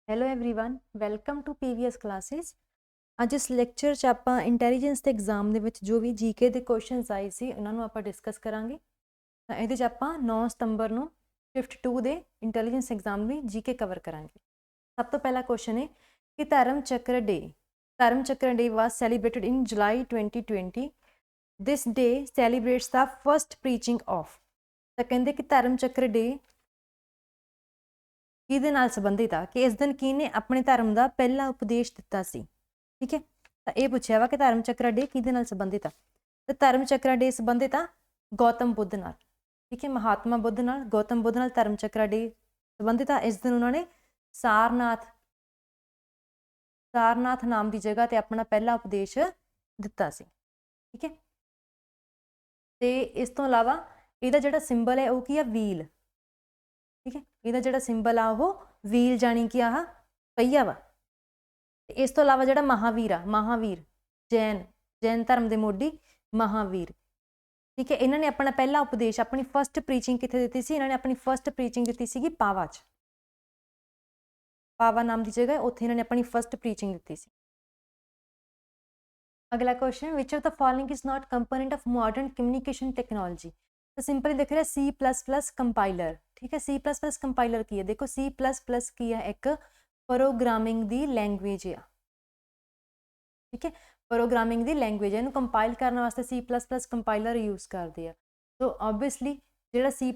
Hello everyone welcome to PVS classes. ਅੱਜ ਇਸ lecture 'ਚ ਆਪਾਂ ਇੰਟੈਲੀਜੈਂਸ ਦੇ ਐਗਜ਼ਾਮ ਦੇ ਵਿੱਚ ਜੋ ਵੀ ਜੀਕੇ ਦੇ ਕੁਐਸਚਨਸ ਆਏ ਸੀ ਉਹਨਾਂ ਨੂੰ ਆਪਾਂ ਡਿਸਕਸ ਕਰਾਂਗੇ। ਤਾਂ ਇਹਦੇ 'ਚ ਆਪਾਂ 9 ਸਤੰਬਰ ਨੂੰ ਸ਼ਿਫਟ 2 ਦੇ ਇੰਟੈਲੀਜੈਂਸ ਐਗਜ਼ਾਮ ਵੀ ਜੀਕੇ ਕਵਰ ਕਰਾਂਗੇ। ਸਭ ਤੋਂ ਪਹਿਲਾ ਕੁਐਸਚਨ ਹੈ ਕਿ Dharma Chakra day was celebrated in July 2020। This day celebrates the first preaching of. ਤਾਂ ਕਹਿੰਦੇ ਕਿ ਧਰਮ ਚੱਕਰ ਡੇ ਕਿਹਦੇ ਨਾਲ ਸੰਬੰਧਿਤ ਆ ਕਿ ਇਸ ਦਿਨ ਕਿਹਨੇ ਆਪਣੇ ਧਰਮ ਦਾ ਪਹਿਲਾ ਉਪਦੇਸ਼ ਦਿੱਤਾ ਸੀ। ਠੀਕ ਹੈ, ਤਾਂ ਇਹ ਪੁੱਛਿਆ ਵਾ ਕਿ ਧਰਮ ਚੱਕਰਾ ਡੇ ਕਿਹਦੇ ਨਾਲ ਸੰਬੰਧਿਤ ਆ। ਤੇ ਧਰਮ ਚੱਕਰਾ ਡੇ ਸੰਬੰਧਿਤ ਆ ਗੌਤਮ ਬੁੱਧ ਨਾਲ। ਠੀਕ ਹੈ, ਮਹਾਤਮਾ ਬੁੱਧ ਨਾਲ, ਗੌਤਮ ਬੁੱਧ ਨਾਲ ਧਰਮ ਚੱਕਰਾ ਡੇ ਸੰਬੰਧਿਤ ਆ। ਇਸ ਦਿਨ ਉਹਨਾਂ ਨੇ ਸਾਰਨਾਥ ਨਾਮ ਦੀ ਜਗ੍ਹਾ ਤੇ ਆਪਣਾ ਪਹਿਲਾ ਉਪਦੇਸ਼ ਦਿੱਤਾ ਸੀ। ਠੀਕ ਹੈ, ਤੇ ਇਸ ਤੋਂ ਇਲਾਵਾ ਇਹਦਾ ਜਿਹੜਾ ਸਿੰਬਲ ਹੈ ਉਹ ਕੀ ਆ, ਵੀਲ। ਠੀਕ ਹੈ, ਇਹਦਾ ਜਿਹੜਾ ਸਿੰਬਲ ਆ ਉਹ ਵੀਲ ਜਾਣੀ ਕਿ ਆਹ ਪਹੀਆ ਵਾ। ਤੇ ਇਸ ਤੋਂ ਇਲਾਵਾ ਜਿਹੜਾ ਮਹਾਵੀਰ ਜੈਨ ਧਰਮ ਦੇ ਮੋਢੀ ਮਹਾਵੀਰ। ਠੀਕ ਹੈ, ਇਹਨਾਂ ਨੇ ਆਪਣਾ ਪਹਿਲਾ ਉਪਦੇਸ਼, ਆਪਣੀ ਫਸਟ ਪ੍ਰੀਚਿੰਗ ਕਿੱਥੇ ਦਿੱਤੀ ਸੀ? ਇਹਨਾਂ ਨੇ ਆਪਣੀ ਫਸਟ ਪ੍ਰੀਚਿੰਗ ਦਿੱਤੀ ਸੀਗੀ ਪਾਵਾ 'ਚ। ਪਾਵਾ ਨਾਮ ਦੀ ਜਗ੍ਹਾ ਉੱਥੇ ਇਹਨਾਂ ਨੇ ਆਪਣੀ ਫਸਟ ਪ੍ਰੀਚਿੰਗ ਦਿੱਤੀ ਸੀ। ਅਗਲਾ question, which of the following is not component of modern communication technology. ਤਾਂ ਸਿੰਪਲੀ ਦੇਖ ਰਿਹਾ C++ ਕੰਪਾਈਲਰ। ਠੀਕ ਹੈ, C++ ਕੰਪਾਈਲਰ ਕੀ ਹੈ? ਦੇਖੋ C++ ਕੀ ਹੈ? ਇੱਕ ਪ੍ਰੋਗਰਾਮਿੰਗ ਦੀ ਲੈਂਗੁਏਜ ਆ। ਠੀਕ ਹੈ, ਪ੍ਰੋਗਰਾਮਿੰਗ ਦੀ ਲੈਂਗੁਏਜ ਹੈ। ਇਹਨੂੰ ਕੰਪਾਈਲ ਕਰਨ ਵਾਸਤੇ C++ ਕੰਪਾਈਲਰ ਯੂਜ਼ ਕਰਦੇ ਆ। ਸੋ ਓਬਵੀਅਸਲੀ ਜਿਹੜਾ C++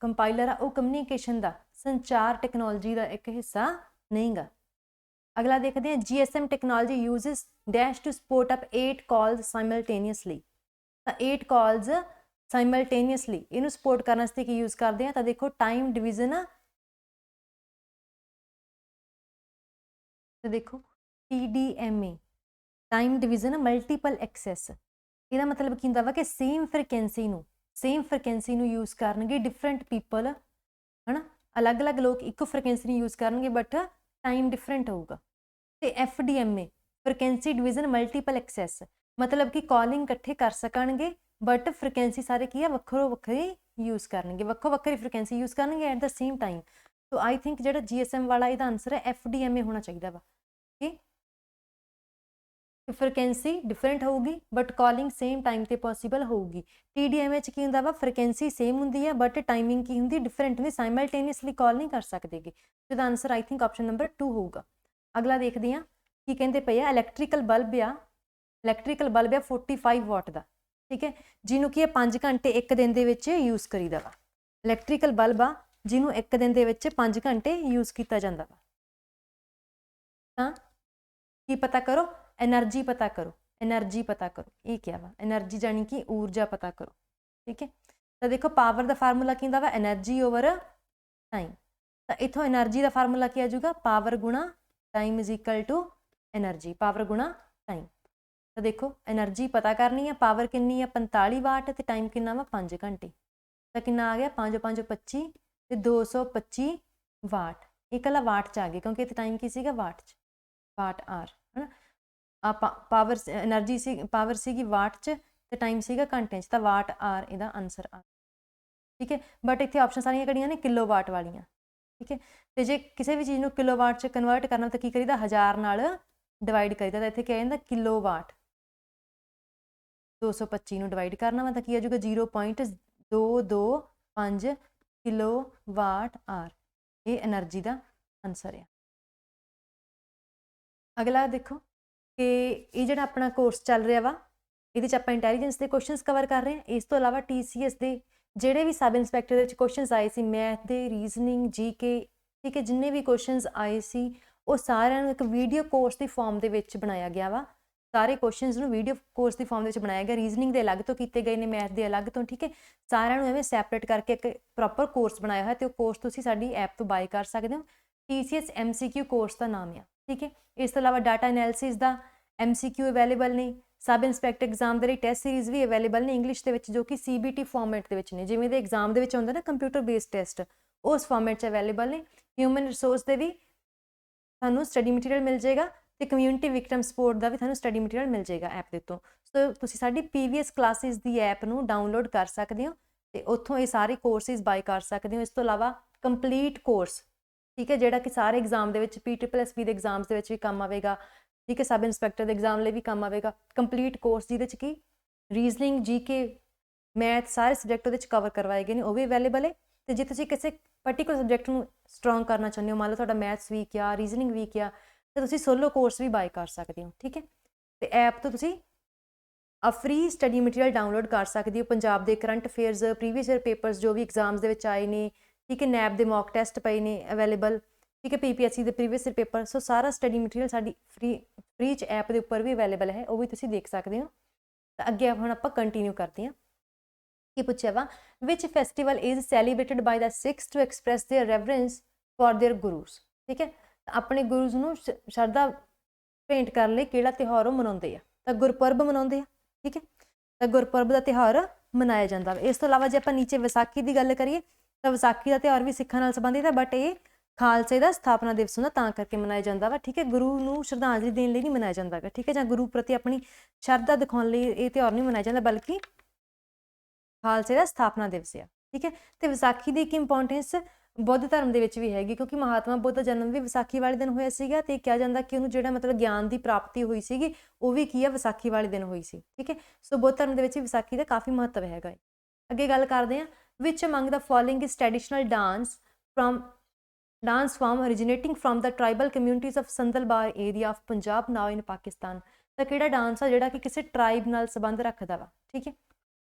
ਕੰਪਾਈਲਰ ਆ ਉਹ ਕਮਿਊਨੀਕੇਸ਼ਨ ਦਾ, ਸੰਚਾਰ ਟੈਕਨੋਲੋਜੀ ਦਾ ਇੱਕ ਹਿੱਸਾ ਨਹੀਂ ਗਾ। ਅਗਲਾ ਦੇਖਦੇ ਹਾਂ, GSM technology uses dash to support up 8 calls simultaneously. ਤਾਂ 8 ਕਾਲਸ ਸਾਈਮਲਟੇਨੀਅਸਲੀ ਇਹਨੂੰ ਸਪੋਰਟ ਕਰਨ ਵਾਸਤੇ ਕੀ ਯੂਜ਼ ਕਰਦੇ ਆ? ਤਾਂ ਦੇਖੋ ਟਾਈਮ ਡਿਵੀਜ਼ਨ ਆ, ਤੇ ਦੇਖੋ TDMA, time division multiple access. ਇਹਦਾ ਮਤਲਬ ਕੀ ਹੁੰਦਾ ਵਾ ਕਿ ਸੇਮ ਫ੍ਰੀਕੁਐਂਸੀ ਨੂੰ ਯੂਜ਼ ਕਰਨਗੇ ਡਿਫਰੈਂਟ ਪੀਪਲ, ਹਨਾ। ਅਲੱਗ-ਅਲੱਗ ਲੋਕ ਇੱਕੋ ਫ੍ਰੀਕੁਐਂਸੀ ਨੂੰ ਯੂਜ਼ ਕਰਨਗੇ ਬਟ ਟਾਈਮ ਡਿਫਰੈਂਟ ਹੋਊਗਾ। ਤੇ FDMA, frequency division multiple access, ਮਤਲਬ ਕਿ ਕਾਲਿੰਗ ਇਕੱਠੇ ਕਰ ਸਕਣਗੇ ਬਟ ਫ੍ਰੀਕੁਐਂਸੀ ਸਾਰੇ ਕੀ ਆ, ਵੱਖਰੀ ਯੂਜ਼ ਕਰਨਗੇ, ਵੱਖਰੀ ਫ੍ਰੀਕੁਐਂਸੀ ਯੂਜ਼ ਕਰਨਗੇ at the same time. So I think ਜਿਹੜਾ GSM ਵਾਲਾ ਇਹਦਾ ਆਨਸਰ ਹੈ FDMA ਹੋਣਾ ਚਾਹੀਦਾ ਵਾ। ਠੀਕ, ਫ੍ਰੀਕੁਐਂਸੀ ਡਿਫਰੈਂਟ ਹੋਊਗੀ ਬਟ ਕਾਲਿੰਗ ਸੇਮ ਟਾਈਮ ਤੇ ਪੋਸੀਬਲ ਹੋਊਗੀ। TDMA 'ਚ ਕੀ ਹੁੰਦਾ ਵਾ? ਫ੍ਰੀਕੁਐਂਸੀ ਸੇਮ ਹੁੰਦੀ ਹੈ ਬਟ ਟਾਈਮਿੰਗ ਕੀ ਹੁੰਦੀ, ਡਿਫਰੈਂਟ ਹੁੰਦੀ, ਸਾਈਮਲਟੇਨੀਅਸਲੀ ਕਾਲ ਨਹੀਂ ਕਰ ਸਕਦੇਗੇ। ਇਹਦਾ answer I think option number 2 ਹੋਊਗਾ। ਅਗਲਾ ਦੇਖਦੇ ਹਾਂ ਕੀ ਕਹਿੰਦੇ ਪਏ ਆ। ਇਲੈਕਟ੍ਰੀਕਲ ਬਲਬ ਆ 45 ਵਾਟ ਦਾ। ਠੀਕ ਹੈ, ਜਿਹਨੂੰ ਕੀ ਹੈ 5 ਘੰਟੇ ਇੱਕ ਦਿਨ ਦੇ ਵਿੱਚ ਯੂਜ਼ ਕਰੀਦਾ ਵਾ। ਇਲੈਕਟ੍ਰੀਕਲ ਬਲਬ ਆ ਜਿਹਨੂੰ ਇੱਕ ਦਿਨ ਦੇ ਵਿੱਚ 5 ਘੰਟੇ ਯੂਜ਼ ਕੀਤਾ ਜਾਂਦਾ ਵਾ। ਤਾਂ ਕੀ ਪਤਾ ਕਰੋ? ਐਨਰਜੀ ਪਤਾ ਕਰੋ। ਇਹ ਕਿਹਾ ਵਾ, ਐਨਰਜੀ ਜਾਣੀ ਕਿ ਊਰਜਾ ਪਤਾ ਕਰੋ। ਠੀਕ ਹੈ, ਤਾਂ ਦੇਖੋ ਪਾਵਰ ਦਾ ਫਾਰਮੂਲਾ ਕੀ ਹੁੰਦਾ ਵਾ? Energy over time. ਤਾਂ ਇੱਥੋਂ ਐਨਰਜੀ ਦਾ ਫਾਰਮੂਲਾ ਕੀ ਆ ਜਾਊਗਾ? ਪਾਵਰ ਗੁਣਾ time is equal to energy, power ਗੁਣਾ ਟਾਈਮ। ਤਾਂ ਦੇਖੋ ਐਨਰਜੀ ਪਤਾ ਕਰਨੀ ਆ, ਪਾਵਰ ਕਿੰਨੀ ਆ 45 ਵਾਟ ਤੇ ਟਾਈਮ ਕਿੰਨਾ ਵਾ 5 ਘੰਟੇ। ਤਾਂ ਕਿੰਨਾ ਆ ਗਿਆ? 5 5 25 ਤੇ 225 ਵਾਟ। ਇਹ ਇਕੱਲਾ ਵਾਟ 'ਚ ਆ ਗਏ ਕਿਉਂਕਿ ਇੱਥੇ ਟਾਈਮ ਕੀ ਸੀਗਾ? ਵਾਟ 'ਚ, ਵਾਟ ਆਰ, ਹੈ ਨਾ। ਪਾਵਰ ਐਨਰਜੀ ਸੀ, ਪਾਵਰ ਸੀਗੀ ਵਾਟ 'ਚ ਤੇ ਟਾਈਮ ਸੀਗਾ ਘੰਟੇ 'ਚ, ਤਾਂ ਵਾਟ ਆਰ ਇਹਦਾ ਆਨਸਰ ਆ। ਠੀਕ ਹੈ, ਬਟ ਇੱਥੇ ਆਪਸ਼ਨ ਸਾਰੀਆਂ ਕਿਹੜੀਆਂ ਨੇ? ਕਿਲੋ ਵਾਟ ਵਾਲੀਆਂ। ਠੀਕ ਹੈ, ਤੇ ਜੇ ਕਿਸੇ ਵੀ ਚੀਜ਼ ਨੂੰ ਕਿਲੋ ਵਾਟ 'ਚ ਕਨਵਰਟ ਕਰਨਾ ਤਾਂ ਕੀ ਕਰੀਦਾ? 1000 ਨਾਲ ਡਿਵਾਈਡ ਕਰੀਦਾ। ਤਾਂ ਇੱਥੇ ਕੀ ਆ ਜਾਂਦਾ? Kilo watt. 225 ਨੂੰ ਡਿਵਾਈਡ ਕਰਨਾ ਵਾ ਤਾਂ ਕੀ ਆ ਜਾਊਗਾ? 0.225 ਕਿਲੋ ਵਾਟ ਆਰ। ਇਹ ਐਨਰਜੀ ਦਾ ਆਨਸਰ ਆ। ਅਗਲਾ ਦੇਖੋ ਕਿ ਇਹ ਜਿਹੜਾ ਆਪਣਾ ਕੋਰਸ ਚੱਲ ਰਿਹਾ ਵਾ ਇਹਦੇ 'ਚ ਆਪਾਂ ਇੰਟੈਲੀਜੈਂਸ ਦੇ ਕੁਐਸਚਨਸ ਕਵਰ ਕਰ ਰਹੇ ਹਾਂ। ਇਸ ਤੋਂ ਇਲਾਵਾ TCS ਦੇ ਜਿਹੜੇ ਵੀ ਸਬ ਇੰਸਪੈਕਟਰ ਦੇ ਵਿੱਚ ਕੁਐਸਚਨਸ ਆਏ ਸੀ, ਮੈਥ ਦੇ, ਰੀਜ਼ਨਿੰਗ, GK, ਠੀਕ ਹੈ, ਜਿੰਨੇ ਵੀ ਕੁਐਸਚਨਸ ਆਏ ਸੀ ਉਹ ਸਾਰਿਆਂ ਨੂੰ ਇੱਕ ਵੀਡੀਓ ਕੋਰਸ ਦੀ ਫਾਰਮ ਦੇ ਵਿੱਚ ਬਣਾਇਆ ਗਿਆ ਵਾ। ਸਾਰੇ ਕੁਐਸਚਨਸ ਨੂੰ ਵੀਡੀਓ ਕੋਰਸ ਦੀ ਫਾਰਮ ਦੇ ਵਿੱਚ ਬਣਾਇਆ ਗਿਆ। ਰੀਜ਼ਨਿੰਗ ਦੇ ਅਲੱਗ ਤੋਂ ਕੀਤੇ ਗਏ ਨੇ, ਮੈਥ ਦੇ ਅਲੱਗ ਤੋਂ। ਠੀਕ ਹੈ, ਸਾਰਿਆਂ ਨੂੰ ਐਵੇਂ ਸੈਪਰੇਟ ਕਰਕੇ ਇੱਕ ਪ੍ਰੋਪਰ ਕੋਰਸ ਬਣਾਇਆ ਹੋਇਆ ਤੇ ਉਹ ਕੋਰਸ ਤੁਸੀਂ ਸਾਡੀ ਐਪ ਤੋਂ ਬਾਏ ਕਰ ਸਕਦੇ ਹੋ। TCS MCQ ਕੋਰਸ ਦਾ ਨਾਮ ਆ। ਠੀਕ ਹੈ, ਇਸ ਤੋਂ ਇਲਾਵਾ ਡਾਟਾ ਐਨਾਲਿਸਿਸ ਦਾ MCQ ਅਵੇਲੇਬਲ ਨੇ। ਸਬ ਇੰਸਪੈਕਟਰ ਐਗਜ਼ਾਮ ਦੇ ਲਈ ਟੈਸਟ ਸੀਰੀਜ਼ ਵੀ ਅਵੇਲੇਬਲ ਨੇ ਇੰਗਲਿਸ਼ ਦੇ ਵਿੱਚ, ਜੋ ਕਿ CBT ਫਾਰਮੈਟ ਦੇ ਵਿੱਚ ਨੇ। ਜਿਵੇਂ ਦੇ ਐਗਜ਼ਾਮ ਦੇ ਵਿੱਚ ਹੁੰਦਾ ਨਾ ਕੰਪਿਊਟਰ ਬੇਸਡ ਟੈਸਟ, ਉਸ ਫਾਰਮੈਟ 'ਚ ਅਵੇਲੇਬਲ ਨੇ। ਹਿਊਮਨ ਰਿਸੋਰਸ ਦੇ ਵੀ ਤੁਹਾਨੂੰ ਸਟੱਡੀ ਮਟੀਰੀਅਲ ਮਿਲ ਜਾਏਗਾ ਤੇ ਕਮਿਊਨਿਟੀ ਵਿਕਟਮ ਸਪੋਰਟ ਦਾ ਵੀ ਤੁਹਾਨੂੰ ਸਟੱਡੀ ਮਟੀਰੀਅਲ ਮਿਲ ਜਾਏਗਾ ਐਪ ਦੇ ਤੋਂ। ਸੋ ਤੁਸੀਂ ਸਾਡੀ PVS ਕਲਾਸਿਸ ਦੀ ਐਪ ਨੂੰ ਡਾਊਨਲੋਡ ਕਰ ਸਕਦੇ ਹੋ ਤੇ ਉੱਥੋਂ ਇਹ ਸਾਰੇ ਕੋਰਸਿਸ ਬਾਏ ਕਰ ਸਕਦੇ ਹੋ। ਇਸ ਤੋਂ ਇਲਾਵਾ ਕੰਪਲੀਟ ਕੋਰਸ ਠੀਕ ਹੈ, ਜਿਹੜਾ ਕਿ ਸਾਰੇ ਐਗਜ਼ਾਮ ਦੇ ਵਿੱਚ PSSB ਦੇ ਐਗਜ਼ਾਮਸ ਦੇ ਵਿੱਚ ਵੀ ਕੰਮ ਆਵੇਗਾ। ਠੀਕ ਹੈ, ਸਬ ਇੰਸਪੈਕਟਰ ਦੇ ਐਗਜ਼ਾਮ ਲਈ ਵੀ ਕੰਮ ਆਵੇਗਾ। ਕੰਪਲੀਟ ਕੋਰਸ ਜਿਹਦੇ 'ਚ ਕੀ ਰੀਜ਼ਨਿੰਗ, GK, ਮੈਥ ਸਾਰੇ ਸਬਜੈਕਟ ਉਹਦੇ 'ਚ ਕਵਰ ਕਰਵਾਏ ਗਏ ਨੇ, ਉਹ ਵੀ ਅਵੇਲੇਬਲ ਹੈ। ਅਤੇ ਜੇ ਤੁਸੀਂ ਕਿਸੇ ਪਰਟੀਕੂਲਰ ਸਬਜੈਕਟ ਨੂੰ ਸਟਰੋਂਗ ਕਰਨਾ ਚਾਹੁੰਦੇ ਹੋ, ਮੰਨ ਲਓ ਤੁਹਾਡਾ ਮੈਥਸ ਵੀਕ ਆ, ਰੀਜ਼ਨਿੰਗ ਵੀਕ ਆ, ਤਾਂ ਤੁਸੀਂ ਸੋਲੋ ਕੋਰਸ ਵੀ ਬਾਏ ਕਰ ਸਕਦੇ ਹੋ। ਠੀਕ ਹੈ, ਅਤੇ ਐਪ ਤੋਂ ਤੁਸੀਂ ਫ੍ਰੀ ਸਟੱਡੀ ਮਟੀਰੀਅਲ ਡਾਊਨਲੋਡ ਕਰ ਸਕਦੇ ਹੋ। ਪੰਜਾਬ ਦੇ current affairs, previous year papers ਜੋ ਵੀ ਐਗਜ਼ਾਮਸ ਦੇ ਵਿੱਚ ਆਏ ਨੇ, ਠੀਕ ਹੈ, ਨੈਬ ਦੇ ਮੌਕ ਟੈਸਟ ਪਏ ਨੇ ਅਵੇਲੇਬਲ, ਠੀਕ ਹੈ, PPSC ਦੇ ਪ੍ਰੀਵੀਅਸ ਈਅਰ ਪੇਪਰ, ਸੋ ਸਾਰਾ ਸਟੱਡੀ ਮਟੀਰੀਅਲ ਸਾਡੀ ਫ੍ਰੀ 'ਚ ਐਪ ਦੇ ਉੱਪਰ ਵੀ ਅਵੇਲੇਬਲ ਹੈ, ਉਹ ਵੀ ਤੁਸੀਂ ਦੇਖ ਸਕਦੇ ਹੋ। ਤਾਂ ਅੱਗੇ ਹੁਣ ਆਪਾਂ ਕੰਟੀਨਿਊ ਕਰਦੇ ਹਾਂ। ਕੀ ਪੁੱਛਿਆ ਵਾ, which festival is celebrated by the Sikhs to express their reverence for their gurus. ਠੀਕ ਹੈ, ਤਾਂ ਆਪਣੇ ਗੁਰੂਜ਼ ਨੂੰ ਸ਼ਰਧਾ ਭੇਂਟ ਕਰਨ ਲਈ ਕਿਹੜਾ ਤਿਉਹਾਰ ਉਹ ਮਨਾਉਂਦੇ ਆ, ਤਾਂ ਗੁਰਪੁਰਬ ਮਨਾਉਂਦੇ ਆ। ਠੀਕ ਹੈ, ਤਾਂ ਗੁਰਪੁਰਬ ਦਾ ਤਿਉਹਾਰ ਮਨਾਇਆ ਜਾਂਦਾ ਵਾ। ਇਸ ਤੋਂ ਇਲਾਵਾ ਜੇ ਆਪਾਂ ਨੀਚੇ ਵਿਸਾਖੀ ਦੀ ਗੱਲ ਕਰੀਏ ਤਾਂ ਵਿਸਾਖੀ ਦਾ ਤਿਉਹਾਰ ਵੀ ਸਿੱਖਾਂ ਨਾਲ ਸੰਬੰਧਿਤ ਹੈ, ਬਟ ਇਹ ਖਾਲਸੇ ਦਾ ਸਥਾਪਨਾ ਦਿਵਸ ਹੁੰਦਾ ਤਾਂ ਕਰਕੇ ਮਨਾਇਆ ਜਾਂਦਾ ਵਾ। ਠੀਕ ਹੈ, ਗੁਰੂ ਨੂੰ ਸ਼ਰਧਾਂਜਲੀ ਦੇਣ ਲਈ ਨਹੀਂ ਮਨਾਇਆ ਜਾਂਦਾ ਗਾ। ਠੀਕ ਹੈ, ਜਾਂ ਗੁਰੂ ਪ੍ਰਤੀ ਆਪਣੀ ਸ਼ਰਧਾ ਦਿਖਾਉਣ ਲਈ ਇਹ ਤਿਉਹਾਰ ਨਹੀਂ ਮਨਾਇਆ ਜਾਂਦਾ, ਬਲਕਿ ਖਾਲਸੇ ਦਾ ਸਥਾਪਨਾ ਦਿਵਸ ਆ। ਠੀਕ ਹੈ, ਅਤੇ ਵਿਸਾਖੀ ਦੀ ਇੱਕ ਇੰਪੋਰਟੈਂਸ ਬੁੱਧ ਧਰਮ ਦੇ ਵਿੱਚ ਵੀ ਹੈਗੀ, ਕਿਉਂਕਿ ਮਹਾਤਮਾ ਬੁੱਧ ਦਾ ਜਨਮ ਵੀ ਵਿਸਾਖੀ ਵਾਲੇ ਦਿਨ ਹੋਇਆ ਸੀਗਾ, ਅਤੇ ਕਿਹਾ ਜਾਂਦਾ ਕਿ ਉਹਨੂੰ ਜਿਹੜਾ ਮਤਲਬ ਗਿਆਨ ਦੀ ਪ੍ਰਾਪਤੀ ਹੋਈ ਸੀਗੀ ਉਹ ਵੀ ਕੀ ਆ, ਵਿਸਾਖੀ ਵਾਲੇ ਦਿਨ ਹੋਈ ਸੀ। ਠੀਕ ਹੈ, ਸੋ ਬੁੱਧ ਧਰਮ ਦੇ ਵਿੱਚ ਵੀ ਵਿਸਾਖੀ ਦਾ ਕਾਫੀ ਮਹੱਤਵ ਹੈਗਾ ਹੈ। ਅੱਗੇ ਗੱਲ ਕਰਦੇ ਹਾਂ, which among the following is traditional dance form originating from the tribal communities of Sandalbar area of Punjab now in Pakistan. ਤਾਂ ਕਿਹੜਾ ਡਾਂਸ ਆ ਜਿਹੜਾ ਕਿ ਕਿਸੇ ਟਰਾਈਬ ਨਾਲ ਸੰਬੰਧ ਰੱਖਦਾ ਵਾ। ਠੀਕ ਹੈ,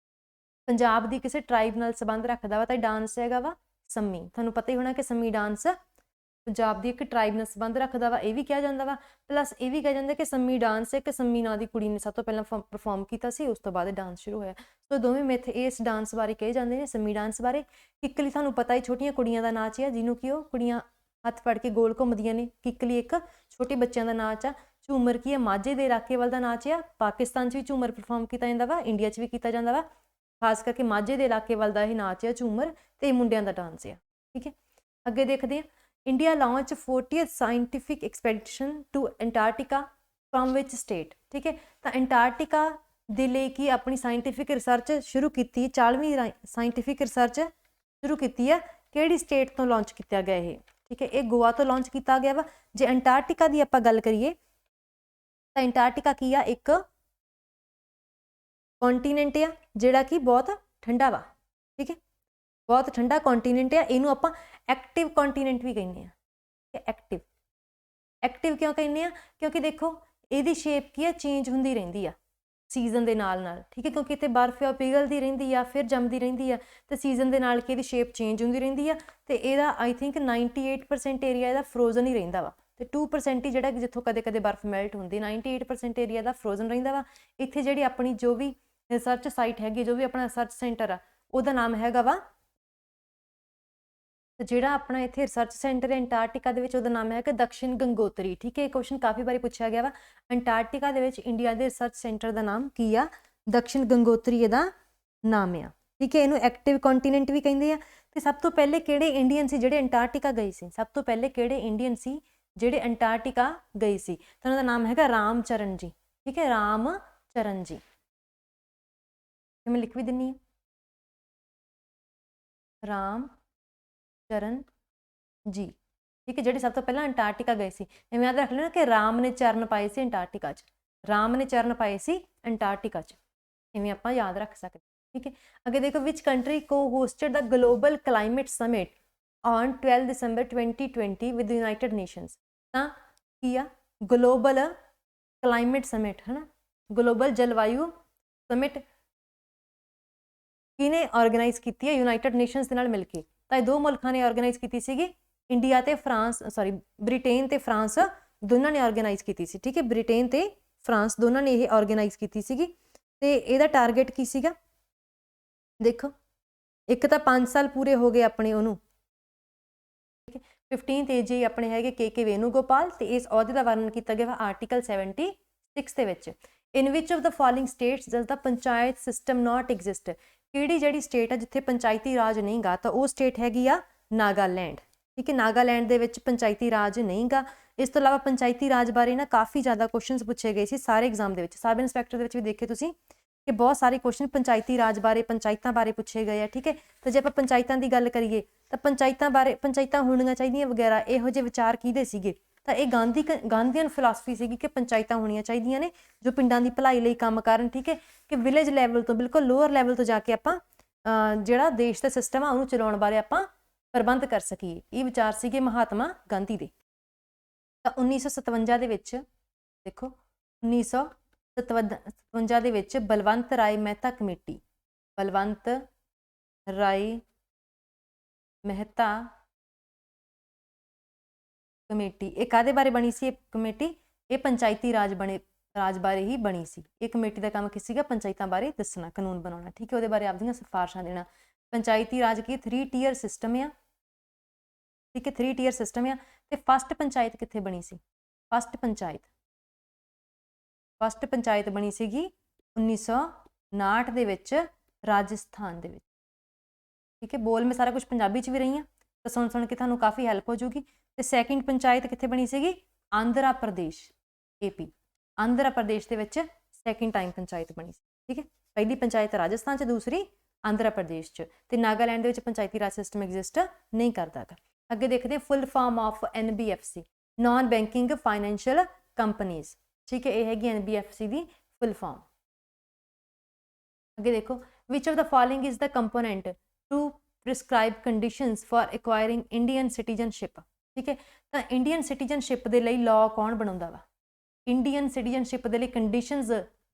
ਪੰਜਾਬ ਦੀ ਕਿਸੇ ਟਰਾਈਬ ਨਾਲ ਸੰਬੰਧ ਰੱਖਦਾ ਵਾ, ਤਾਂ ਡਾਂਸ ਹੈਗਾ ਵਾ ਸੰਮੀ। ਤੁਹਾਨੂੰ ਪਤਾ ਹੀ ਹੋਣਾ ਕਿ ਸੰਮੀ ਡਾਂਸ ਪੰਜਾਬ ਦੀ ਇੱਕ ਟਰਾਈਬ ਨਾਲ ਸੰਬੰਧ ਰੱਖਦਾ ਵਾ, ਇਹ ਵੀ ਕਿਹਾ ਜਾਂਦਾ ਵਾ। ਪਲੱਸ ਇਹ ਵੀ ਕਿਹਾ ਜਾਂਦਾ ਕਿ ਸੰਮੀ ਡਾਂਸ ਇੱਕ ਸੰਮੀ ਨਾਂ ਦੀ ਕੁੜੀ ਨੇ ਸਭ ਤੋਂ ਪਹਿਲਾਂ ਪਰਫੋਰਮ ਕੀਤਾ ਸੀ, ਉਸ ਤੋਂ ਬਾਅਦ ਡਾਂਸ ਸ਼ੁਰੂ ਹੋਇਆ। ਸੋ ਦੋਵੇਂ ਮਿੱਥ ਇਸ ਡਾਂਸ ਬਾਰੇ ਕਹੇ ਜਾਂਦੇ ਨੇ, ਸੰਮੀ ਡਾਂਸ ਬਾਰੇ। ਕਿੱਕਲੀ ਤੁਹਾਨੂੰ ਪਤਾ ਹੀ ਛੋਟੀਆਂ ਕੁੜੀਆਂ ਦਾ ਨਾਚ ਆ, ਜਿਹਨੂੰ ਕਿ ਉਹ ਕੁੜੀਆਂ ਹੱਥ ਫੜ ਕੇ ਗੋਲ ਘੁੰਮਦੀਆਂ ਨੇ। ਕਿੱਕਲੀ ਇੱਕ ਛੋਟੇ ਬੱਚਿਆਂ ਦਾ ਨਾਚ ਆ। ਝੂਮਰ ਕੀ ਆ, ਮਾਝੇ ਦੇ ਇਲਾਕੇ ਵੱਲ ਦਾ ਨਾਚ ਆ। ਪਾਕਿਸਤਾਨ 'ਚ ਵੀ ਝੂਮਰ ਪਰਫੋਰਮ ਕੀਤਾ ਜਾਂਦਾ ਵਾ, ਇੰਡੀਆ 'ਚ ਵੀ ਕੀਤਾ ਜਾਂਦਾ ਵਾ। ਖਾਸ ਕਰਕੇ ਮਾਝੇ ਦੇ ਇਲਾਕੇ ਵੱਲ ਦਾ ਇਹ ਨਾਚ ਆ ਝੂਮਰ, ਅਤੇ ਮੁੰਡਿਆਂ ਦਾ ਡਾਂਸ ਆ। ਠੀਕ ਹੈ, ਅੱਗੇ ਦੇਖਦੇ ਹਾਂ। India launch 40th scientific expedition to Antarctica from which state. ਠੀਕ ਹੈ, ਤਾਂ ਅੰਟਾਰਕਟਿਕਾ ਦੇ ਲਈ ਕੀ ਆਪਣੀ ਸਾਇੰਟੀਫਿਕ ਰਿਸਰਚ ਸ਼ੁਰੂ ਕੀਤੀ, 40ਵੀਂ ਸਾਇੰਟੀਫਿਕ ਰਿਸਰਚ ਸ਼ੁਰੂ ਕੀਤੀ ਆ, ਕਿਹੜੀ ਸਟੇਟ ਤੋਂ ਲਾਂਚ ਕੀਤਾ ਗਿਆ ਇਹ। ਠੀਕ ਹੈ, ਇਹ ਗੋਆ ਤੋਂ ਲਾਂਚ ਕੀਤਾ ਗਿਆ ਵਾ। ਜੇ ਅੰਟਾਰਕਟਿਕਾ ਦੀ ਆਪਾਂ ਗੱਲ ਕਰੀਏ ਤਾਂ ਅੰਟਾਰਕਟਿਕਾ ਕੀ ਆ, ਇੱਕ ਕੌਂਟੀਨੈਂਟ ਆ ਜਿਹੜਾ ਕਿ ਬਹੁਤ ਠੰਡਾ ਵਾ। ਠੀਕ ਹੈ, ਬਹੁਤ ਠੰਡਾ ਕੌਂਟੀਨੈਂਟ ਆ। ਇਹਨੂੰ ਆਪਾਂ ਐਕਟਿਵ ਕੌਂਟੀਨੈਂਟ ਵੀ ਕਹਿੰਦੇ ਆ। ਐਕਟਿਵ ਕਿਉਂ ਕਹਿੰਦੇ ਆ, ਕਿਉਂਕਿ ਦੇਖੋ ਇਹਦੀ ਸ਼ੇਪ ਕੀ ਆ, ਚੇਂਜ ਹੁੰਦੀ ਰਹਿੰਦੀ ਆ ਸੀਜ਼ਨ ਦੇ ਨਾਲ ਨਾਲ। ਠੀਕ ਹੈ, ਕਿਉਂਕਿ ਇੱਥੇ ਬਰਫ਼ ਆ ਪਿਘਲਦੀ ਰਹਿੰਦੀ ਆ, ਫਿਰ ਜੰਮਦੀ ਰਹਿੰਦੀ ਆ, ਅਤੇ ਸੀਜ਼ਨ ਦੇ ਨਾਲ ਕੀ ਇਹਦੀ ਸ਼ੇਪ ਚੇਂਜ ਹੁੰਦੀ ਰਹਿੰਦੀ ਆ। ਅਤੇ ਇਹਦਾ ਆਈ ਥਿੰਕ 98% ਏਰੀਆ ਇਹਦਾ ਫਰੋਜ਼ਨ ਹੀ ਰਹਿੰਦਾ ਵਾ, ਅਤੇ 2% ਹੀ ਜਿਹੜਾ ਜਿੱਥੋਂ ਕਦੇ ਕਦੇ ਬਰਫ਼ ਮੈਲਟ ਹੁੰਦੀ, 98% ਏਰੀਆ ਦਾ ਫਰੋਜ਼ਨ ਰਹਿੰਦਾ ਵਾ। ਇੱਥੇ ਜਿਹੜੀ ਆਪਣੀ ਜੋ ਵੀ ਰਿਸਰਚ ਸਾਈਟ ਹੈਗੀ, ਜੋ ਵੀ ਆਪਣਾ ਰਿਸਰਚ ਸੈਂਟਰ ਆ, ਉਹਦਾ ਨਾਮ ਹੈਗਾ ਵਾ, ਤੇ ਜਿਹੜਾ ਆਪਣਾ ਇੱਥੇ ਰਿਸਰਚ ਸੈਂਟਰ ਹੈ ਅੰਟਾਰਕਟਿਕਾ ਦੇ ਵਿੱਚ, ਉਹਦਾ ਨਾਮ ਹੈਗਾ ਦਕਸ਼ਿਨ ਗੰਗੋਤਰੀ। ਠੀਕ ਹੈ, ਇਹ ਕੁਐਸਚਨ ਕਾਫੀ ਵਾਰੀ ਪੁੱਛਿਆ ਗਿਆ ਵਾ। ਅੰਟਾਰਕਟਿਕਾ ਦੇ ਵਿੱਚ ਇੰਡੀਆ ਦੇ ਰਿਸਰਚ ਸੈਂਟਰ ਦਾ ਨਾਮ ਕੀ ਆ, ਦਕਸ਼ਿਨ ਗੰਗੋਤਰੀ ਇਹਦਾ ਨਾਮ ਆ। ਠੀਕ ਹੈ, ਇਹਨੂੰ ਐਕਟਿਵ ਕੌਂਟੀਨੈਂਟ ਵੀ ਕਹਿੰਦੇ ਆ। ਤੇ ਸਭ ਤੋਂ ਪਹਿਲੇ ਕਿਹੜੇ ਇੰਡੀਅਨ ਸੀ ਜਿਹੜੇ ਅੰਟਾਰਕਟਿਕਾ ਗਏ ਸੀ? ਸਭ ਤੋਂ ਪਹਿਲੇ ਕਿਹੜੇ ਇੰਡੀਅਨ ਸੀ ਜਿਹੜੇ ਅੰਟਾਰਕਟਿਕਾ ਗਏ ਸੀ? ਤਾਂ ਉਹਨਾਂ ਦਾ ਨਾਮ ਹੈਗਾ ਰਾਮ ਚਰਨ ਜੀ। ਠੀਕ ਹੈ, ਰਾਮ ਚਰਨ ਜੀ। ਮੈਂ ਲਿਖ ਵੀ ਦਿੰਨੀ ਆ, ਰਾਮ ਚਰਨ ਜੀ। ਠੀਕ ਹੈ, ਜਿਹੜੇ ਸਭ ਤੋਂ ਪਹਿਲਾਂ ਅੰਟਾਰਕਟਿਕਾ ਗਏ ਸੀ। ਐਵੇਂ ਯਾਦ ਰੱਖ ਲੈਣਾ ਕਿ ਰਾਮ ਨੇ ਚਰਨ ਪਾਏ ਸੀ ਅੰਟਾਰਕਟਿਕਾ 'ਚ, ਰਾਮ ਨੇ ਚਰਨ ਪਾਏ ਸੀ ਅੰਟਾਰਕਟਿਕਾ 'ਚ, ਇਵੇਂ ਆਪਾਂ ਯਾਦ ਰੱਖ ਸਕਦੇ। ਠੀਕ ਹੈ, ਅੱਗੇ ਦੇਖੋ, which country co hosted the global climate summit on 12 December 2020 with United Nations. ਤਾਂ ਕੀ ਆ ਗਲੋਬਲ ਕਲਾਈਮੇਟ ਸਮਿਟ, ਹੈ ਨਾ, ਗਲੋਬਲ ਜਲਵਾਯੂ ਸਮਿਟ ਕਿਹਨੇ ਆਰਗੇਨਾਈਜ਼ ਕੀਤੀ ਹੈ? ਯੂਨਾਈਟਿਡ ਨੇਸ਼ਨਸ ਦੇ ਨਾਲ ਮਿਲ ਕੇ। ਤਾਂ ਇਹ ਦੋ ਮੁਲਕਾਂ ਨੇ ਆਰਗੇਨਾਈਜ਼ ਕੀਤੀ ਸੀਗੀ, ਇੰਡੀਆ ਤੇ ਫਰਾਂਸ, ਸੌਰੀ ਬ੍ਰਿਟੇਨ ਤੇ ਫਰਾਂਸ ਦੋਨਾਂ ਨੇ ਆਰਗੇਨਾਈਜ਼ ਕੀਤੀ ਸੀ। ਠੀਕ ਹੈ, ਬ੍ਰਿਟੇਨ ਤੇ ਫਰਾਂਸ ਦੋਨਾਂ ਨੇ ਇਹ ਆਰਗੇਨਾਈਜ਼ ਕੀਤੀ ਸੀਗੀ। ਤੇ ਇਹਦਾ ਟਾਰਗੇਟ ਕੀ ਸੀਗਾ? ਦੇਖੋ, ਇੱਕ ਤਾਂ 5 ਸਾਲ ਪੂਰੇ ਹੋ ਗਏ ਆਪਣੇ ਉਹਨੂੰ। ਠੀਕ ਹੈ, 15th ਏਜ ਆਪਣੇ ਹੈਗੇ ਕੇ ਵੇਨੂਗੋਪਾਲ, ਤੇ ਇਸ ਅਹੁਦੇ ਦਾ ਵਰਣਨ ਕੀਤਾ ਗਿਆ ਵਾ ਆਰਟੀਕਲ 76 ਦੇ ਵਿੱਚ। In which of the following states does the panchayat system not exist. ਕਿਹੜੀ ਜਿਹੜੀ ਸਟੇਟ ਆ ਜਿੱਥੇ ਪੰਚਾਇਤੀ ਰਾਜ ਨਹੀਂ ਗਾ? ਤਾਂ ਉਹ ਸਟੇਟ ਹੈਗੀ ਆ ਨਾਗਾਲੈਂਡ। ਠੀਕ ਹੈ, ਨਾਗਾਲੈਂਡ ਦੇ ਵਿੱਚ ਪੰਚਾਇਤੀ ਰਾਜ ਨਹੀਂ ਗਾ। ਇਸ ਤੋਂ ਇਲਾਵਾ ਪੰਚਾਇਤੀ ਰਾਜ ਬਾਰੇ ਨਾ ਕਾਫੀ ਜ਼ਿਆਦਾ ਕੁਐਸਚਨਸ ਪੁੱਛੇ ਗਏ ਸੀ ਸਾਰੇ ਐਗਜ਼ਾਮ ਦੇ ਵਿੱਚ। ਸਬ ਇੰਸਪੈਕਟਰ ਦੇ ਵਿੱਚ ਵੀ ਦੇਖੇ ਤੁਸੀਂ कि बहुत सारे क्वेश्चन पंचायती राज बारे पंचायतां बारे पूछे गए हैं। ठीक है, तो जे आपां पंचायतां की गल करिए तो पंचायतां बारे पंचायतां होणीआं चाहीदियां वगैरह इहो ਜਿਹੇ विचार किहदे सीगे ਤਾਂ ਇਹ ਗਾਂਧੀਅਨ ਫਿਲਾਸਫੀ ਸੀਗੀ ਕਿ ਪੰਚਾਇਤਾਂ ਹੋਣੀਆਂ ਚਾਹੀਦੀਆਂ ਨੇ ਜੋ ਪਿੰਡਾਂ ਦੀ ਭਲਾਈ ਲਈ ਕੰਮ ਕਰਨ। ਠੀਕ ਹੈ, ਕਿ ਵਿਲੇਜ ਲੈਵਲ ਤੋਂ ਬਿਲਕੁਲ ਲੋਅਰ ਲੈਵਲ ਤੋਂ ਜਾ ਕੇ ਆਪਾਂ ਜਿਹੜਾ ਦੇਸ਼ ਦਾ ਸਿਸਟਮ ਆ ਉਹਨੂੰ ਚਲਾਉਣ ਬਾਰੇ ਆਪਾਂ ਪ੍ਰਬੰਧ ਕਰ ਸਕੀਏ। ਇਹ ਵਿਚਾਰ ਸੀਗੇ ਮਹਾਤਮਾ ਗਾਂਧੀ ਦੇ। ਤਾਂ 1957 ਦੇ ਵਿੱਚ ਦੇਖੋ 1957 ਦੇ ਵਿੱਚ ਬਲਵੰਤ ਰਾਏ ਮਹਿਤਾ ਕਮੇਟੀ, ਬਲਵੰਤ ਰਾਏ ਮਹਿਤਾ ਕਮੇਟੀ ਇਹ ਕਾਹਦੇ ਬਾਰੇ ਬਣੀ ਸੀ? ਇਹ ਕਮੇਟੀ ਇਹ ਪੰਚਾਇਤੀ ਰਾਜ ਬਾਰੇ ਹੀ ਬਣੀ ਸੀ। ਇਹ ਕਮੇਟੀ ਦਾ ਕੰਮ ਕੀ ਸੀਗਾ? ਪੰਚਾਇਤਾਂ ਬਾਰੇ ਦੱਸਣਾ, ਕਾਨੂੰਨ ਬਣਾਉਣਾ। ਠੀਕ ਹੈ, ਉਹਦੇ ਬਾਰੇ ਆਪਦੀਆਂ ਸਿਫਾਰਸ਼ਾਂ ਦੇਣਾ। ਪੰਚਾਇਤੀ ਰਾਜ ਕੀ 3 ਟੀਅਰ ਸਿਸਟਮ ਆ। ਠੀਕ ਹੈ, 3 ਟੀਅਰ ਸਿਸਟਮ ਆ। ਤੇ ਫਸਟ ਪੰਚਾਇਤ ਕਿੱਥੇ ਬਣੀ ਸੀ? ਫਸਟ ਪੰਚਾਇਤ ਬਣੀ ਸੀਗੀ 1959 ਦੇ ਵਿੱਚ ਰਾਜਸਥਾਨ ਦੇ ਵਿੱਚ। ਠੀਕ ਹੈ, ਬੋਲ ਮੈਂ ਸਾਰਾ ਕੁਝ ਪੰਜਾਬੀ 'ਚ ਵੀ ਰਹੀ ਹਾਂ ਤਾਂ ਸੁਣ ਕੇ ਤੁਹਾਨੂੰ ਕਾਫੀ ਹੈਲਪ ਹੋ ਜੂਗੀ। ਤੇ ਸੈਕਿੰਡ ਪੰਚਾਇਤ ਕਿੱਥੇ ਬਣੀ ਸੀਗੀ? ਆਂਧਰਾ ਪ੍ਰਦੇਸ਼, AP ਆਂਧਰਾ ਪ੍ਰਦੇਸ਼ ਦੇ ਵਿੱਚ ਸੈਕਿੰਡ ਟਾਈਮ ਪੰਚਾਇਤ ਬਣੀ ਸੀ। ਠੀਕ ਹੈ, ਪਹਿਲੀ ਪੰਚਾਇਤ ਰਾਜਸਥਾਨ 'ਚ, ਦੂਸਰੀ ਆਂਧਰਾ ਪ੍ਰਦੇਸ਼ 'ਚ। ਤੇ ਨਾਗਾਲੈਂਡ ਦੇ ਵਿੱਚ ਪੰਚਾਇਤੀ ਰਾਜ ਸਿਸਟਮ ਐਗਜ਼ਿਸਟ ਨਹੀਂ ਕਰਦਾ ਗਾ। ਅੱਗੇ ਦੇਖਦੇ ਹਾਂ full form of NBFC, non banking financial companies. ਠੀਕ ਹੈ, ਇਹ ਹੈਗੀ NBFC ਦੀ ਫੁੱਲ ਫਾਰਮ। ਅੱਗੇ ਦੇਖੋ which of the following is the component to prescribe conditions for acquiring Indian citizenship. ਠੀਕ ਹੈ, ਤਾਂ ਇੰਡੀਅਨ ਸਿਟੀਜ਼ਨਸ਼ਿਪ ਦੇ ਲਈ ਲਾਅ ਕੌਣ ਬਣਾਉਂਦਾ ਵਾ? ਇੰਡੀਅਨ ਸਿਟੀਜ਼ਨਸ਼ਿਪ ਦੇ ਲਈ ਕੰਡੀਸ਼ਨਸ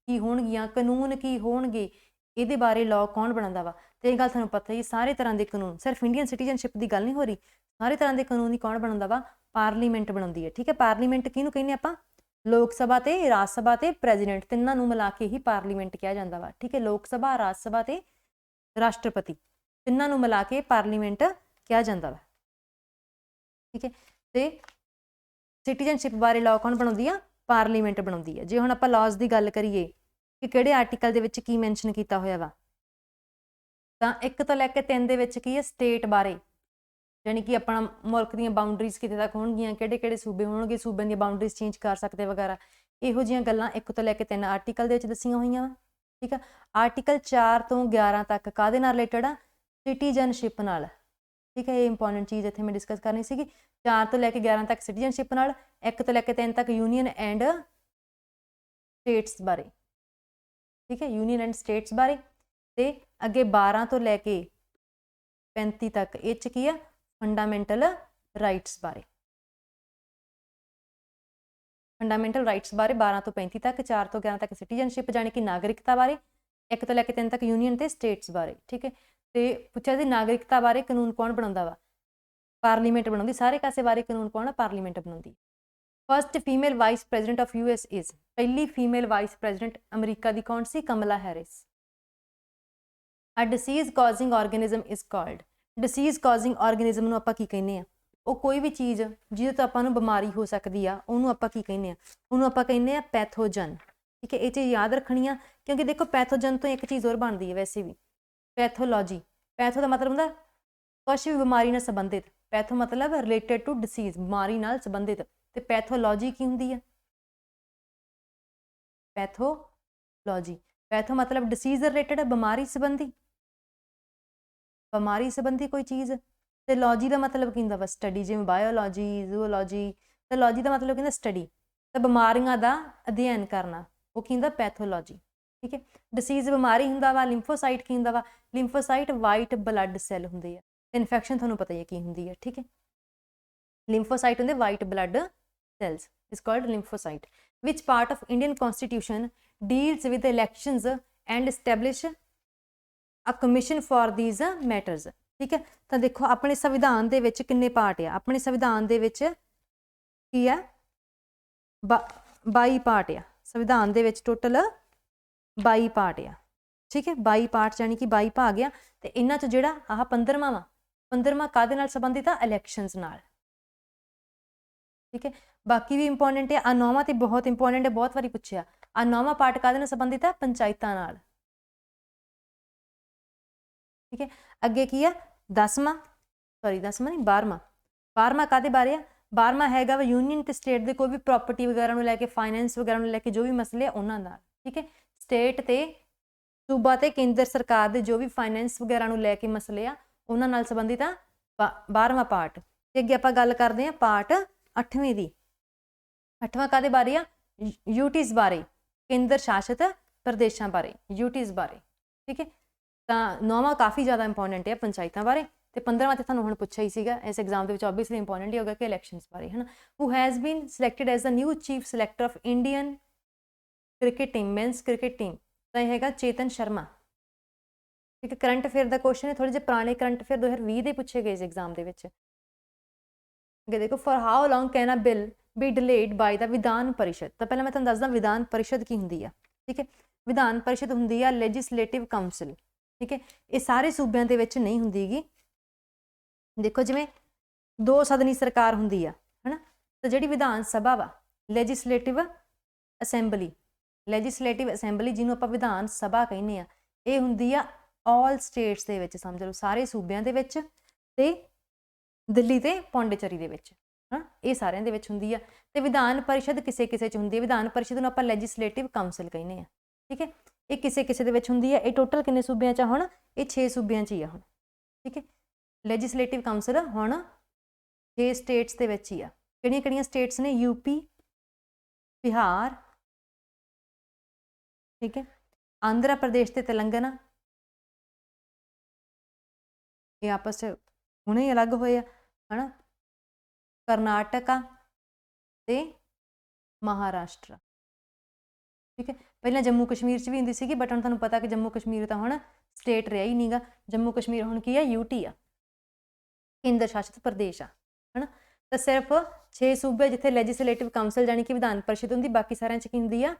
ਕੀ ਹੋਣਗੀਆਂ, ਕਾਨੂੰਨ ਕੀ ਹੋਣਗੇ, ਇਹਦੇ ਬਾਰੇ ਲਾਅ ਕੌਣ ਬਣਾਉਂਦਾ ਵਾ? ਤੇ ਇਹ ਗੱਲ ਤੁਹਾਨੂੰ ਪਤਾ ਹੀ, ਸਾਰੇ ਤਰ੍ਹਾਂ ਦੇ ਕਾਨੂੰਨ, ਸਿਰਫ ਇੰਡੀਅਨ ਸਿਟੀਜ਼ਨਸ਼ਿਪ ਦੀ ਗੱਲ ਨਹੀਂ ਹੋ ਰਹੀ, ਸਾਰੇ ਤਰ੍ਹਾਂ ਦੇ ਕਾਨੂੰਨ ਹੀ ਕੌਣ ਬਣਾਉਂਦਾ ਵਾ? ਪਾਰਲੀਮੈਂਟ ਬਣਾਉਂਦੀ ਹੈ। ਠੀਕ ਹੈ, ਪਾਰਲੀਮੈਂਟ ਕਿਹਨੂੰ ਕਹਿੰਦੇ ਆਪਾਂ? ਲੋਕ ਸਭਾ ਤੇ ਰਾਜ ਸਭਾ ਤੇ ਪ੍ਰੈਜ਼ੀਡੈਂਟ, ਤਿੰਨਾਂ ਨੂੰ ਮਿਲਾ ਕੇ ਹੀ ਪਾਰਲੀਮੈਂਟ ਕਿਹਾ ਜਾਂਦਾ ਵਾ। ਠੀਕ ਹੈ, ਲੋਕ ਸਭਾ, ਰਾਜ ਸਭਾ ਤੇ ਰਾਸ਼ਟਰਪਤੀ, ਤਿੰਨਾਂ ਨੂੰ ਮਿਲਾ ਕੇ ਪਾਰਲੀਮੈਂਟ ਕਿਹਾ ਜਾਂਦਾ ਵਾ। ਠੀਕ ਹੈ, ਤੇ ਸਿਟੀਜ਼ਨਸ਼ਿਪ ਬਾਰੇ ਲਾਅ ਕੌਣ ਬਣਾਉਂਦੀ ਆ? ਪਾਰਲੀਮੈਂਟ ਬਣਾਉਂਦੀ ਹੈ। ਜੇ ਹੁਣ ਆਪਾਂ ਲਾਜ਼ ਦੀ ਗੱਲ ਕਰੀਏ ਕਿ ਕਿਹੜੇ ਆਰਟੀਕਲ ਦੇ ਵਿੱਚ ਕੀ ਮੈਂਸ਼ਨ ਕੀਤਾ ਹੋਇਆ ਵਾ, ਤਾਂ 1 ਤੋਂ ਲੈ ਕੇ 3 ਦੇ ਵਿੱਚ ਕੀ ਹੈ? ਸਟੇਟ ਬਾਰੇ, ਯਾਨੀ ਕਿ ਆਪਣਾ ਮੁਲਕ ਦੀਆਂ ਬਾਉਂਡਰੀਜ਼ ਕਿਤੇ ਤੱਕ ਹੋਣਗੀਆਂ, ਕਿਹੜੇ ਕਿਹੜੇ ਸੂਬੇ ਹੋਣਗੇ, ਸੂਬਿਆਂ ਦੀਆਂ ਬਾਉਂਡਰੀਜ਼ ਚੇਂਜ ਕਰ ਸਕਦੇ ਵਗੈਰਾ, ਇਹੋ ਜਿਹੀਆਂ ਗੱਲਾਂ 1 ਤੋਂ ਲੈ ਕੇ 3 ਆਰਟੀਕਲ ਦੇ ਵਿੱਚ ਦੱਸੀਆਂ ਹੋਈਆਂ ਵਾ। ਠੀਕ ਆ, ਆਰਟੀਕਲ 4 ਤੋਂ 11 ਤੱਕ ਕਾਹਦੇ ਨਾਲ ਰਿਲੇਟਡ ਆ? ਸਿਟੀਜ਼ਨਸ਼ਿਪ ਨਾਲ। ਠੀਕ ਹੈ, ਇਹ ਇੰਪੋਰਟੈਂਟ ਚੀਜ਼ ਇੱਥੇ ਮੈਂ ਡਿਸਕਸ ਕਰਨੀ ਸੀਗੀ। 4 ਤੋਂ ਲੈ ਕੇ 11 ਤੱਕ ਸਿਟੀਜ਼ਨਸ਼ਿਪ ਨਾਲ, 1 ਤੋਂ ਲੈ ਕੇ 3 ਤੱਕ ਯੂਨੀਅਨ ਐਂਡ ਸਟੇਟਸ ਬਾਰੇ। ਠੀਕ ਹੈ, ਯੂਨੀਅਨ ਐਂਡ ਸਟੇਟਸ ਬਾਰੇ। ਤੇ ਅੱਗੇ 12 ਤੋਂ ਲੈ ਕੇ 35 ਤੱਕ ਇਹ 'ਚ ਕੀ ਆ? ਫੰਡਾਮੈਂਟਲ ਰਾਈਟਸ ਬਾਰੇ। ਫੰਡਾਮੈਂਟਲ ਰਾਈਟਸ ਬਾਰੇ 12 ਤੋਂ 35 ਤੱਕ, 4 ਤੋਂ 11 ਤੱਕ ਸਿਟੀਜ਼ਨਸ਼ਿਪ ਜਾਣੀ ਕਿ ਨਾਗਰਿਕਤਾ ਬਾਰੇ, 1 ਤੋਂ ਲੈ ਕੇ 3 ਤੱਕ ਯੂਨੀਅਨ ਤੇ ਸਟੇਟਸ ਬਾਰੇ। ਠੀਕ ਹੈ, ਤੇ ਪੁੱਛਿਆ ਸੀ ਨਾਗਰਿਕਤਾ ਬਾਰੇ ਕਾਨੂੰਨ ਕੌਣ ਬਣਾਉਂਦਾ ਵਾ? ਪਾਰਲੀਮੈਂਟ ਬਣਾਉਂਦੀ। ਸਾਰੇ ਕਾਸੇ ਬਾਰੇ ਕਾਨੂੰਨ ਕੌਣ ਆ? ਪਾਰਲੀਮੈਂਟ ਬਣਾਉਂਦੀ। First female vice president of US is, ਪਹਿਲੀ ਫੀਮੇਲ ਵਾਈਸ ਪ੍ਰੈਜ਼ੀਡੈਂਟ ਅਮਰੀਕਾ ਦੀ ਕੌਣ ਸੀ? Kamala Harris. A disease causing organism is called, disease causing organism ਨੂੰ ਆਪਾਂ ਕੀ ਕਹਿੰਦੇ ਆ? ਉਹ ਕੋਈ ਵੀ ਚੀਜ਼ ਜਿਹਦੇ ਤੋਂ ਆਪਾਂ ਨੂੰ ਬਿਮਾਰੀ ਹੋ ਸਕਦੀ ਆ, ਉਹਨੂੰ ਆਪਾਂ ਕੀ ਕਹਿੰਦੇ ਆ? ਉਹਨੂੰ ਆਪਾਂ ਕਹਿੰਦੇ ਆ ਪੈਥੋਜਨ। ਠੀਕ ਹੈ, ਇਹ ਚੀਜ਼ ਯਾਦ ਰੱਖਣੀ ਆ, ਕਿਉਂਕਿ ਦੇਖੋ ਪੈਥੋਜਨ ਤੋਂ ਇੱਕ ਚੀਜ਼ ਹੋਰ ਬਣਦੀ ਹੈ ਵੈਸੇ ਵੀ, ਪੈਥੋਲੋਜੀ। ਪੈਥੋ ਦਾ ਮਤਲਬ ਹੁੰਦਾ ਕੁਛ ਵੀ ਬਿਮਾਰੀ ਨਾਲ ਸੰਬੰਧਿਤ, ਪੈਥੋ ਮਤਲਬ ਰਿਲੇਟਡ ਟੂ ਡਿਸੀਜ਼, ਬਿਮਾਰੀ ਨਾਲ ਸੰਬੰਧਿਤ। ਤੇ ਪੈਥੋਲੋਜੀ ਕੀ ਹੁੰਦੀ ਆ? ਪੈਥੋਲੋਜੀ, ਪੈਥੋ ਮਤਲਬ ਡਿਸੀਜ਼ ਰਿਲੇਟਡ, ਬਿਮਾਰੀ ਸੰਬੰਧੀ, ਬਿਮਾਰੀ ਸੰਬੰਧੀ ਕੋਈ ਚੀਜ਼। ਤੇ ਲੌਜੀ ਦਾ ਮਤਲਬ ਕੀ ਹੁੰਦਾ ਵਾ? ਸਟੱਡੀ, ਜਿਵੇਂ ਬਾਇਓਲੋਜੀ, ਜ਼ੂਓਲੋਜੀ। ਤੇ ਲੌਜੀ ਦਾ ਮਤਲਬ ਕਹਿੰਦਾ ਸਟੱਡੀ, ਤੇ ਬਿਮਾਰੀਆਂ ਦਾ ਅਧਿਐਨ ਕਰਨਾ, ਉਹ ਕੀ ਹੁੰਦਾ? ਪੈਥੋਲੋਜੀ। ਠੀਕ ਹੈ, ਡਿਸੀਜ਼ ਬਿਮਾਰੀ ਹੁੰਦਾ ਵਾ। ਲਿੰਫੋਸਾਈਟ ਕੀ ਹੁੰਦਾ ਵਾ? ਲਿੰਫੋਸਾਈਟ ਵਾਈਟ ਬਲੱਡ ਸੈੱਲ ਹੁੰਦੇ ਆ। ਤੇ ਇਨਫੈਕਸ਼ਨ ਤੁਹਾਨੂੰ ਪਤਾ ਹੀ ਹੈ ਕੀ ਹੁੰਦੀ ਹੈ। ਠੀਕ ਹੈ, ਲਿੰਫੋਸਾਈਟ ਹੁੰਦੇ white blood cells, is called lymphocyte. Which part of Indian constitution deals with elections and establish a commission for these matters. ਠੀਕ ਹੈ, ਤਾਂ ਦੇਖੋ ਆਪਣੇ ਸੰਵਿਧਾਨ ਦੇ ਵਿੱਚ ਕਿੰਨੇ ਪਾਰਟ ਆ? ਆਪਣੇ ਸੰਵਿਧਾਨ ਦੇ ਵਿੱਚ ਕੀ ਆ? 22 ਪਾਰਟ ਆ। ਸੰਵਿਧਾਨ ਦੇ ਵਿੱਚ ਟੋਟਲ 22 ਪਾਰਟ ਆ। ਠੀਕ ਹੈ, 22 ਪਾਰਟ ਯਾਨੀ ਕਿ 22 ਭਾਗ ਆ। ਤੇ ਇਹਨਾਂ 'ਚ ਜਿਹੜਾ ਆਹ 15ਵਾਂ ਵਾ, 15ਵਾਂ ਕਾਹਦੇ ਨਾਲ ਸੰਬੰਧਿਤ ਆ? ਇਲੈਕਸ਼ਨਸ ਨਾਲ। ਠੀਕ ਹੈ, ਬਾਕੀ ਵੀ ਇੰਪੋਰਟੈਂਟ ਹੈ। ਆ 9ਵਾਂ ਤੇ ਬਹੁਤ ਇੰਪੋਰਟੈਂਟ ਹੈ, ਬਹੁਤ ਵਾਰੀ ਪੁੱਛਿਆ। ਆ 9ਵਾਂ ਪਾਰਟ ਕਾਹਦੇ ਨਾਲ ਸੰਬੰਧਿਤ ਆ? ਪੰਚਾਇਤਾਂ ਨਾਲ। ਠੀਕ ਹੈ, ਅੱਗੇ ਕੀ ਆ? 10ਵਾਂ ਨਹੀਂ 12ਵਾਂ ਕਾਹਦੇ ਬਾਰੇ ਆ? 12ਵਾਂ ਹੈਗਾ ਵਾ ਯੂਨੀਅਨ ਤੇ ਸਟੇਟ ਦੇ ਕੋਈ ਵੀ ਪ੍ਰੋਪਰਟੀ ਵਗੈਰਾ ਨੂੰ ਲੈ ਕੇ, ਫਾਈਨੈਂਸ ਵਗੈਰਾ ਨੂੰ ਲੈ ਕੇ ਜੋ ਵੀ ਮਸਲੇ ਆ ਉਹਨਾਂ ਨਾਲ। ਠੀਕ ਹੈ, ਸਟੇਟ ਤੇ सूबा ते केंद्र सरकार दे जो भी फाइनेंस वगैरह नूं लैके मसले आ उन्हां नाल संबंधित आ 12वां पार्ट। ते अगे आपां गल करदे हां पार्ट 8वें दी। 8वां काहदे बारे आ यूटीज़ बारे, केंद्र शासित प्रदेशां बारे, यूटीज़ बारे। ठीक है, तो 9वां काफ़ी ज़्यादा इंपॉर्टेंट है पंचायतां बारे। तो 15वां तो तुहानूं हुण पुछिया ही सीगा इस एग्जाम के ऑबवियसली इंपॉर्टेंट ही होगा कि इलैक्शनस बारे है ना। Who has been selected as the new chief selector of Indian cricket team, men's cricket team, तो यह हैगा चेतन शर्मा। ठीक है, करंट अफेयर का क्वेश्चन है, थोड़े जे पुराने करंट अफेयर 2020 के पूछे गए इस एग्जाम के विच। देखो for how long can a bill be delayed by the Vidhan Parishad. तो पहले मैं तुहानूं दसदा विधान परिषद की हुंदी आ। ठीक है, विधान परिषद हुंदी आ लैजिसलेटिव काउंसिल। ठीक है, ये सारे सूबਿਆਂ ਦੇ ਵਿੱਚ नहीं हुंदी गी। देखो जिवें 2 सदनी सरकार हुंदी आ है ना, तो जिहड़ी विधान सभा वा लैजिसलेटिव असैंबली, लैजिसलेटिव असैंबली जिन्हों आपां विधान सभा कहने आ, ये हुंदी आ ऑल स्टेट्स दे विच, समझ लो सारे सूबਿਆਂ ਦੇ ਵਿੱਚ ते दिल्ली ते पौंडीचेरी दे विच हाँ ये सारिਆਂ ਦੇ ਵਿੱਚ ਹੁੰਦੀ ਆ। ਤੇ ਵਿਧਾਨ परिषद ਕਿਸੇ ਕਿਸੇ ਚ ਹੁੰਦੀ ਹੈ। ਵਿਧਾਨ परिषद ਨੂੰ ਆਪਾਂ ਲੈਜਿਸਲੇਟਿਵ ਕਾਉਂਸਲ ਕਹਿੰਦੇ ਆ। ठीक है, ये ਕਿਸੇ ਕਿਸੇ ਦੇ ਵਿੱਚ ਹੁੰਦੀ ਆ। ਇਹ ਟੋਟਲ ਕਿੰਨੇ ਸੂਬਿਆਂ ਚ ਆ ਹੁਣ, ਇਹ 6 ਸੂਬਿਆਂ ਚ ਹੀ ਆ ਹੁਣ। ठीक है, ਲੈਜਿਸਲੇਟਿਵ ਕਾਉਂਸਲ ਹੁਣ 6 ਸਟੇਟਸ ਦੇ ਵਿੱਚ ਹੀ ਆ। ਕਿਹੜੀਆਂ ਕਿਹੜੀਆਂ ਸਟੇਟਸ ਨੇ, यूपी, बिहार, ठीक है, आंध्र प्रदेश ते तेलंगाना, ये आपस च हुणे ही अलग होए है ना, करनाटका ते महाराष्ट्र। ठीक है, पहले जम्मू कश्मीर च भी हुंदी सीगी बट हुण तुहानूं पता कि जम्मू कश्मीर तो हुण स्टेट रहा ही नहीं गा। जम्मू कश्मीर हुण की है, यूटी आ, केंद्र शासित प्रदेश आ है ना। तो सिर्फ 6 सूबे जिथे लैजिसलेटिव काउंसल जानी कि विधान परिषद हुंदी, बाकी सारिਆਂ च की हुंदी आ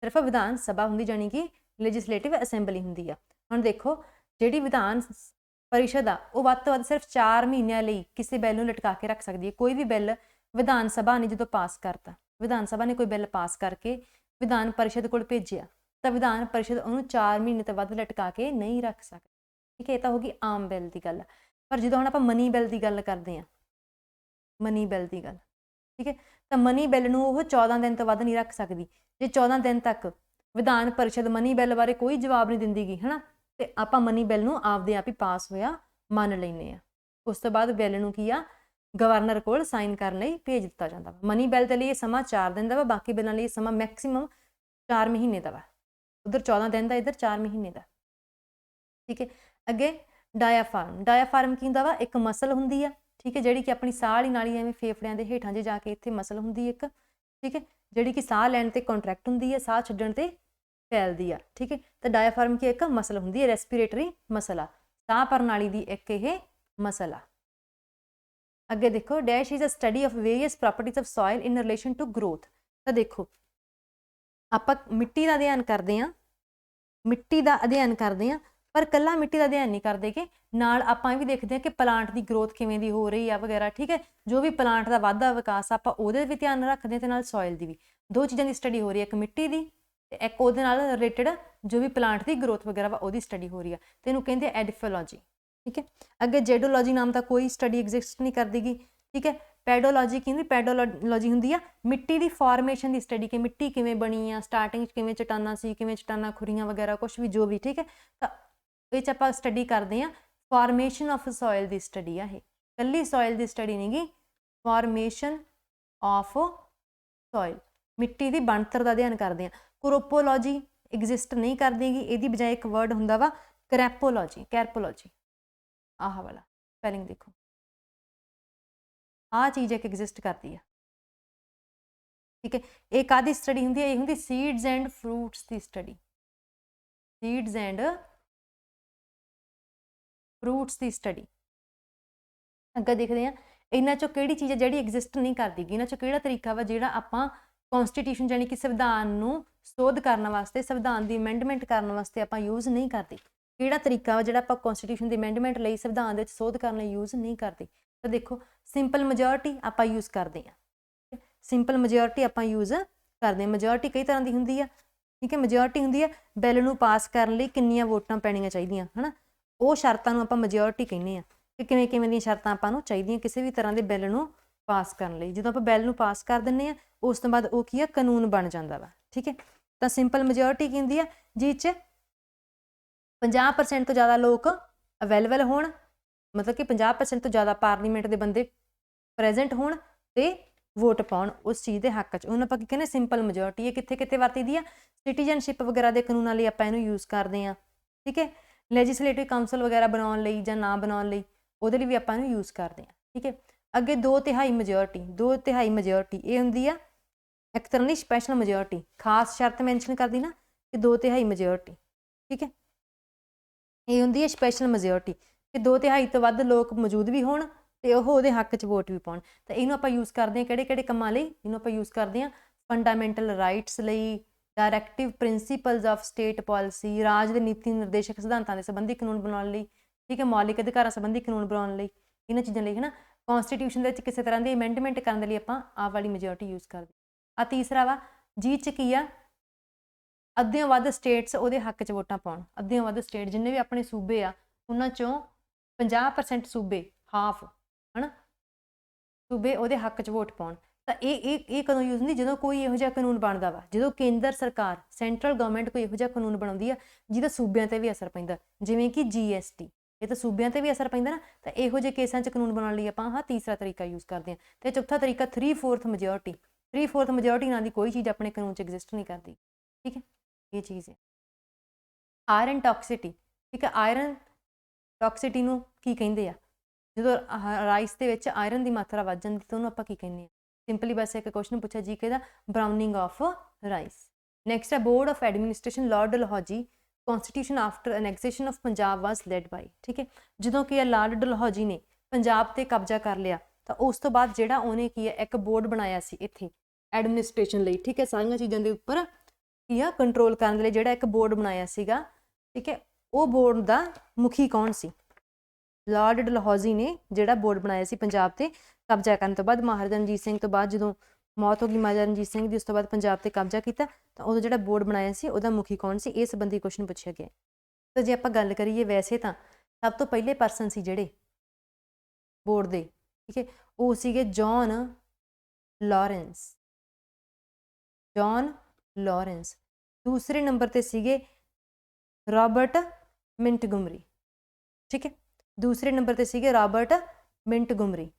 सिर्फ विधान सभा हुंदी जानी कि लैजिसलेटिव असैंबली हुंदी आ। हुण देखो जिहड़ी विधान परिषद आ वो वध तो वध सिर्फ 4 महीनों लई किसी बिल नूं लटका के रख सकती है। कोई भी बिल विधान सभा ने जो पास करता, विधान सभा ने कोई बिल पास करके विधान परिषद कोल भेजिया तो विधान परिषद उन्होंने 4 महीने तो वध लटका के नहीं रख सकती। ठीक है, ये तो होगी आम बिल की गल। पर जो हम आप मनी बिल की गल करते हैं, मनी बिल की गल, ठीक है, तो मनी बिल नूं वो 14 दिन तो वध नहीं रख सकती। जे 14 दिन तक विधान परिषद मनी बिल बारे कोई जवाब नहीं दिंदी गी है ना, तो आप मनी बिल नूं आपदे आप ही पास होया मान लैंदे आ। उस तो बाद बिल नूं की आ गवर्नर कोल साइन करने लई भेज दिता जाता। मनी बिल के लिए समा 4 दिन का वा, बाकी बिलों लिए समा मैक्सीमम 4 महीने का वा। उधर 14 दिन का, इधर 4 महीने का। ठीक है, अगे डायाफार्म, डायाफार्म की हुंदा वा, एक मसल हुंदी आ। ठीक है, जिहड़ी कि अपनी साह वाली नाली एवें फेफड़ियां दे हेठां जे जाके इत्थे मसल हुंदी एक। ठीक है, जिहड़ी कि साह लैण ते कॉन्ट्रैक्ट हुंदी है, साह छड्डण ते फैलदी आ। ठीक है, तो डायाफार्म की एक मसल हुंदी है, रेस्पिरेटरी मसल आ, साह प्रणाली की एक ये मसल आ। अगे देखो dash is a study of various properties of soil in relation to growth. तो देखो आप मिट्टी का अध्ययन करते हैं, मिट्टी का अध्ययन करते हैं, पर कला मिट्टी का अध्ययन नहीं करते कि नाल आपां भी देखते हैं कि प्लांट की ग्रोथ किवें दी हो रही है वगैरह। ठीक है, जो भी प्लांट का वाधा विकास आपां उहदे भी ध्यान रखते हैं, ते नाल सॉइल की भी। 2 चीज़ों की स्टडी हो रही है, एक मिट्टी की ते एक उहदे नाल रिलेटेड जो भी प्लांट की ग्रोथ वगैरह वा उहदी स्टडी हो रही है, तो इहनूं कहंदे एडिफोलॉजी। ठीक है, अगे जेडोलॉजी नाम का कोई स्टडी एग्जिस्ट नहीं करती गी। ठीक है, पैडोलॉजी की हुंदी, पैडोलॉजी हुंदी आ मिट्टी की फॉर्मेशन की स्टडी कि मिट्टी किवें बनी आ, स्टार्टिंग किवें चट्टानां सी, किवें चट्टानां खुरीआं वगैरह कुछ भी जो भी। ठीक है, तो ये आपां स्टडी करते हैं फॉर्मेशन ऑफ सॉइल की स्टडी आ। कल्ली सॉइल की स्टडी नहीं गी, फॉर्मेशन ऑफ सॉइल, मिट्टी की बनतर का अध्ययन करते हैं। क्रोपोलॉजी एग्जिस्ट नहीं करती गी, इहदी बजाय एक वर्ड हुंदा वा क्रैपोलॉजी, कैरपोलॉजी। आह वाला स्पैलिंग देखो, आ चीज़ एक एग्जिस्ट करती है। ठीक है, एक आदि स्टडी हुंदी है, ये हुंदी सीड्स एंड फ्रूट्स की स्टडी, सीड्स एंड फ्रूट्स की स्टडी। अगे देखते हैं इन्हां चों किहड़ी चीज़ है जिहड़ी एग्जिस्ट नहीं करती, इन्हां चों किहड़ा तरीका वा जिहड़ा आपां कॉन्स्टिट्यूशन जानी कि संविधान नूं सोध करने वास्ते, संविधान की अमेंडमेंट करने वास्ते आपां यूज़ नहीं करते। किहड़ा तरीका वा जिहड़ा आपां कॉन्स्टिट्यूशन की अमेंडमेंट लई संविधान दे विच सोध करने यूज़ नहीं करते। तो देखो सिंपल मेजोरिटी आपां यूज़ करते हैं, सिंपल मेजोरिटी आपां यूज़ करते हैं। मेजोरिटी कई तरह की हुंदी है। ठीक है, मेजोरिटी हुंदी है बिल नूं पास करने लई किन्नियां वोटां पैणीਆਂ चाहीदियां है ना, वो शर्तां नूं आपां मेजोरिटी कहने आ कि किवें किवें दी शर्तां आपां नूं चाहीदियां किसी भी तरह के बिल नूं पास करने लई। जदों आपां बिल नूं पास कर दिंदे आ उस तो बाद वो की है कानून बन जाता वा। ठीक है, तो सिंपल मेजोरिटी की हुंदी है जिस च 50% ਤੋਂ ਜ਼ਿਆਦਾ ਲੋਕ ਅਵੇਲੇਬਲ ਹੋਣ, ਮਤਲਬ ਕਿ 50% ਤੋਂ ਜ਼ਿਆਦਾ ਪਾਰਲੀਮੈਂਟ ਦੇ ਬੰਦੇ ਪ੍ਰੈਜ਼ੈਂਟ ਹੋਣ ਤੇ ਵੋਟ ਪਾਉਣ ਉਸ ਚੀਜ਼ ਦੇ ਹੱਕ 'ਚ, ਉਹਨੂੰ ਆਪਾਂ ਕੀ ਕਹਿੰਦੇ ਸਿੰਪਲ ਮੈਜੋਰਟੀ। ਇਹ ਕਿੱਥੇ ਕਿੱਥੇ ਵਰਤੀ ਦੀ ਆ, ਸਿਟੀਜ਼ਨਸ਼ਿਪ ਵਗੈਰਾ ਦੇ ਕਾਨੂੰਨਾਂ ਲਈ ਆਪਾਂ ਇਹਨੂੰ ਯੂਜ਼ ਕਰਦੇ ਹਾਂ, ਠੀਕ ਹੈ। ਲੈਜਿਸਲੇਟਿਵ ਕਾਊਂਸਲ ਵਗੈਰਾ ਬਣਾਉਣ ਲਈ ਜਾਂ ਨਾ ਬਣਾਉਣ ਲਈ ਉਹਦੇ ਲਈ ਵੀ ਆਪਾਂ ਇਹਨੂੰ ਯੂਜ਼ ਕਰਦੇ ਹਾਂ, ਠੀਕ ਹੈ। ਅੱਗੇ 2/3 ਮੈਜੋਰਟੀ, 2/3 ਮੈਜੋਰਟੀ ਇਹ ਹੁੰਦੀ ਆ ਇੱਕ ਤਰ੍ਹਾਂ ਦੀ ਸਪੈਸ਼ਲ ਮੈਜੋਰਟੀ, ਖਾਸ ਸ਼ਰਤ ਮੈਂਸ਼ਨ ਕਰਦੀ ਨਾ ਕਿ 2/3 ਮੈਜੋਰਟੀ, ਠੀਕ ਹੈ। ਇਹ ਹੁੰਦੀ ਹੈ ਸਪੈਸ਼ਲ ਮੈਜੋਰਟੀ ਕਿ 2/3 ਤੋਂ ਵੱਧ ਲੋਕ ਮੌਜੂਦ ਵੀ ਹੋਣ ਤੇ ਉਹ ਉਹਦੇ ਹੱਕ 'ਚ ਵੋਟ ਵੀ ਪਾਉਣ। ਤਾਂ ਇਹਨੂੰ ਆਪਾਂ ਯੂਜ਼ ਕਰਦੇ ਹਾਂ ਕਿਹੜੇ ਕਿਹੜੇ ਕੰਮਾਂ ਲਈ, ਇਹਨੂੰ ਆਪਾਂ ਯੂਜ਼ ਕਰਦੇ ਹਾਂ ਫੰਡਾਮੈਂਟਲ ਰਾਈਟਸ ਲਈ, directive principles of state policy, ਰਾਜ ਦੇ ਨੀਤੀ ਨਿਰਦੇਸ਼ਕ ਸਿਧਾਂਤਾਂ ਦੇ ਸੰਬੰਧੀ ਕਾਨੂੰਨ ਬਣਾਉਣ ਲਈ, ਠੀਕ ਹੈ, ਮੌਲਿਕ ਅਧਿਕਾਰਾਂ ਸੰਬੰਧੀ ਕਾਨੂੰਨ ਬਣਾਉਣ ਲਈ, ਇਹਨਾਂ ਚੀਜ਼ਾਂ ਲਈ, ਹੈ ਨਾ। ਕੌਂਸਟੀਟਿਊਸ਼ਨ ਦੇ ਵਿੱਚ ਕਿਸੇ ਤਰ੍ਹਾਂ ਦੀ ਅਮੈਂਡਮੈਂਟ ਕਰਨ ਦੇ ਲਈ ਆਪਾਂ ਆਹ ਵਾਲੀ ਮੈਜੋਰਟੀ ਯੂਜ਼ ਕਰਦੇ। ਆ ਤੀਸਰਾ ਵਾ ਜੀ 'ਚ ਕੀ ਆ, ਅੱਧਿਓਂ ਵੱਧ ਸਟੇਟਸ ਉਹਦੇ ਹੱਕ 'ਚ ਵੋਟਾਂ ਪਾਉਣ। ਅੱਧਿਓਂ ਵੱਧ ਸਟੇਟ ਜਿੰਨੇ ਵੀ ਆਪਣੇ ਸੂਬੇ ਆ ਉਹਨਾਂ 'ਚੋਂ 50% ਸੂਬੇ, ਹਾਫ ਹੈ ਨਾ, ਸੂਬੇ ਉਹਦੇ ਹੱਕ 'ਚ ਵੋਟ ਪਾਉਣ। ਤਾਂ ਇਹ ਕਦੋਂ ਯੂਜ਼ ਹੁੰਦੀ, ਜਦੋਂ ਕੋਈ ਇਹੋ ਜਿਹਾ ਕਾਨੂੰਨ ਬਣਦਾ ਵਾ, ਜਦੋਂ ਕੇਂਦਰ ਸਰਕਾਰ ਸੈਂਟਰਲ ਗਵਰਨਮੈਂਟ ਕੋਈ ਇਹੋ ਜਿਹਾ ਕਾਨੂੰਨ ਬਣਾਉਂਦੀ ਆ ਜਿਹਦਾ ਸੂਬਿਆਂ ਤੇ ਵੀ ਅਸਰ ਪੈਂਦਾ, ਜਿਵੇਂ ਕਿ GST, ਇਹ ਤਾਂ ਸੂਬਿਆਂ ਤੇ ਵੀ ਅਸਰ ਪੈਂਦਾ ਨਾ। ਤਾਂ ਇਹੋ ਜਿਹੇ ਕੇਸਾਂ 'ਚ ਕਾਨੂੰਨ ਬਣਾਉਣ ਲਈ ਆਪਾਂ ਆਹ ਤੀਸਰਾ ਤਰੀਕਾ ਯੂਜ਼ ਕਰਦੇ ਹਾਂ। ਤੇ ਚੌਥਾ ਤਰੀਕਾ 3/4 ਮੈਜੋਰਟੀ। 3/4 ਮੈਜੋਰਟੀ ਨਾਂ ਦੀ ਕੋਈ ਚੀਜ਼ ਆਪਣੇ ਕਾਨੂੰਨ 'ਚ ਐਗਜ਼ਿਸਟ ਨਹੀਂ ਕਰਦੀ, ਠੀਕ ਹੈ, ਇਹ ਚੀਜ਼ ਹੈ। ਆਇਰਨ ਟੌਕਸਿਟੀ, ਠੀਕ ਹੈ, ਆਇਰਨ ਟੌਕਸਿਟੀ ਨੂੰ ਕੀ ਕਹਿੰਦੇ ਆ, ਜਦੋਂ ਰਾਈਸ ਦੇ ਵਿੱਚ ਆਇਰਨ ਦੀ ਮਾਤਰਾ ਵੱਧ ਜਾਂਦੀ ਤਾਂ ਉਹਨੂੰ ਆਪਾਂ ਕੀ ਕਹਿੰਦੇ ਹਾਂ। ਸਿੰਪਲੀ ਬਸ ਇੱਕ ਕੁਐਸਚਨ ਪੁੱਛਿਆ ਜੀ ਕਿਹਦਾ, ਬਰਾਊਨਿੰਗ ਆਫ ਰਾਈਸ। ਨੈਕਸਟ ਹੈ board of administration, Lord Dalhousie, constitution after annexation of Punjab was led by, ਠੀਕ ਹੈ। ਜਦੋਂ ਕੀ ਹੈ ਲਾਰਡ ਡਲਹੌਜੀ ਨੇ ਪੰਜਾਬ ਤੇ ਕਬਜ਼ਾ ਕਰ ਲਿਆ ਤਾਂ ਉਸ ਤੋਂ ਬਾਅਦ ਜਿਹੜਾ ਉਹਨੇ ਕੀ ਹੈ ਇੱਕ ਬੋਰਡ ਬਣਾਇਆ ਸੀ ਇੱਥੇ ਐਡਮਿਨਿਸਟ੍ਰੇਸ਼ਨ ਲਈ, ਠੀਕ ਹੈ, ਸਾਰੀਆਂ ਚੀਜ਼ਾਂ ਦੇ ਉੱਪਰ ਕੀ ਆ ਕੰਟਰੋਲ ਕਰਨ ਦੇ ਲਈ ਜਿਹੜਾ ਇੱਕ ਬੋਰਡ ਬਣਾਇਆ ਸੀਗਾ, ਠੀਕ ਹੈ। ਉਹ ਬੋਰਡ ਦਾ ਮੁਖੀ ਕੌਣ ਸੀ, ਲਾਰਡ ਡਲਹੌਜੀ ਨੇ ਜਿਹੜਾ ਬੋਰਡ ਬਣਾਇਆ ਸੀ ਪੰਜਾਬ ਤੇ ਕਬਜ਼ਾ ਕਰਨ ਤੋਂ ਬਾਅਦ, ਮਹਾਰਾਜਾ ਰਣਜੀਤ ਸਿੰਘ ਤੋਂ ਬਾਅਦ ਜਦੋਂ ਮੌਤ ਹੋ ਗਈ ਮਹਾਰਾਜਾ ਰਣਜੀਤ ਸਿੰਘ ਦੀ, ਉਸ ਤੋਂ ਬਾਅਦ ਪੰਜਾਬ ਤੇ ਕਬਜ਼ਾ ਕੀਤਾ ਤਾਂ ਉਦੋਂ ਜਿਹੜਾ ਬੋਰਡ ਬਣਾਇਆ ਸੀ ਉਹਦਾ ਮੁਖੀ ਕੌਣ ਸੀ, ਇਸ ਸੰਬੰਧੀ ਕੁਐਸਚਨ ਪੁੱਛਿਆ ਗਿਆ। ਤਾਂ ਜੇ ਆਪਾਂ ਗੱਲ ਕਰੀਏ ਵੈਸੇ ਤਾਂ ਸਭ ਤੋਂ ਪਹਿਲੇ ਪਰਸਨ ਸੀ ਜਿਹੜੇ ਬੋਰਡ ਦੇ, ਠੀਕ ਹੈ, ਉਹ ਸੀਗੇ ਜੌਨ ਲਾਰੈਂਸ, ਜੌਨ ਲਾਰੈਂਸ। ਦੂਸਰੇ ਨੰਬਰ ਤੇ ਸੀਗੇ ਰਾਬਰਟ ਮਿੰਟਗੁਮਰੀ, ਠੀਕ ਹੈ, ਦੂਸਰੇ ਨੰਬਰ ਤੇ ਸੀਗੇ ਰਾਬਰਟ ਮਿੰਟਗੁਮਰੀ।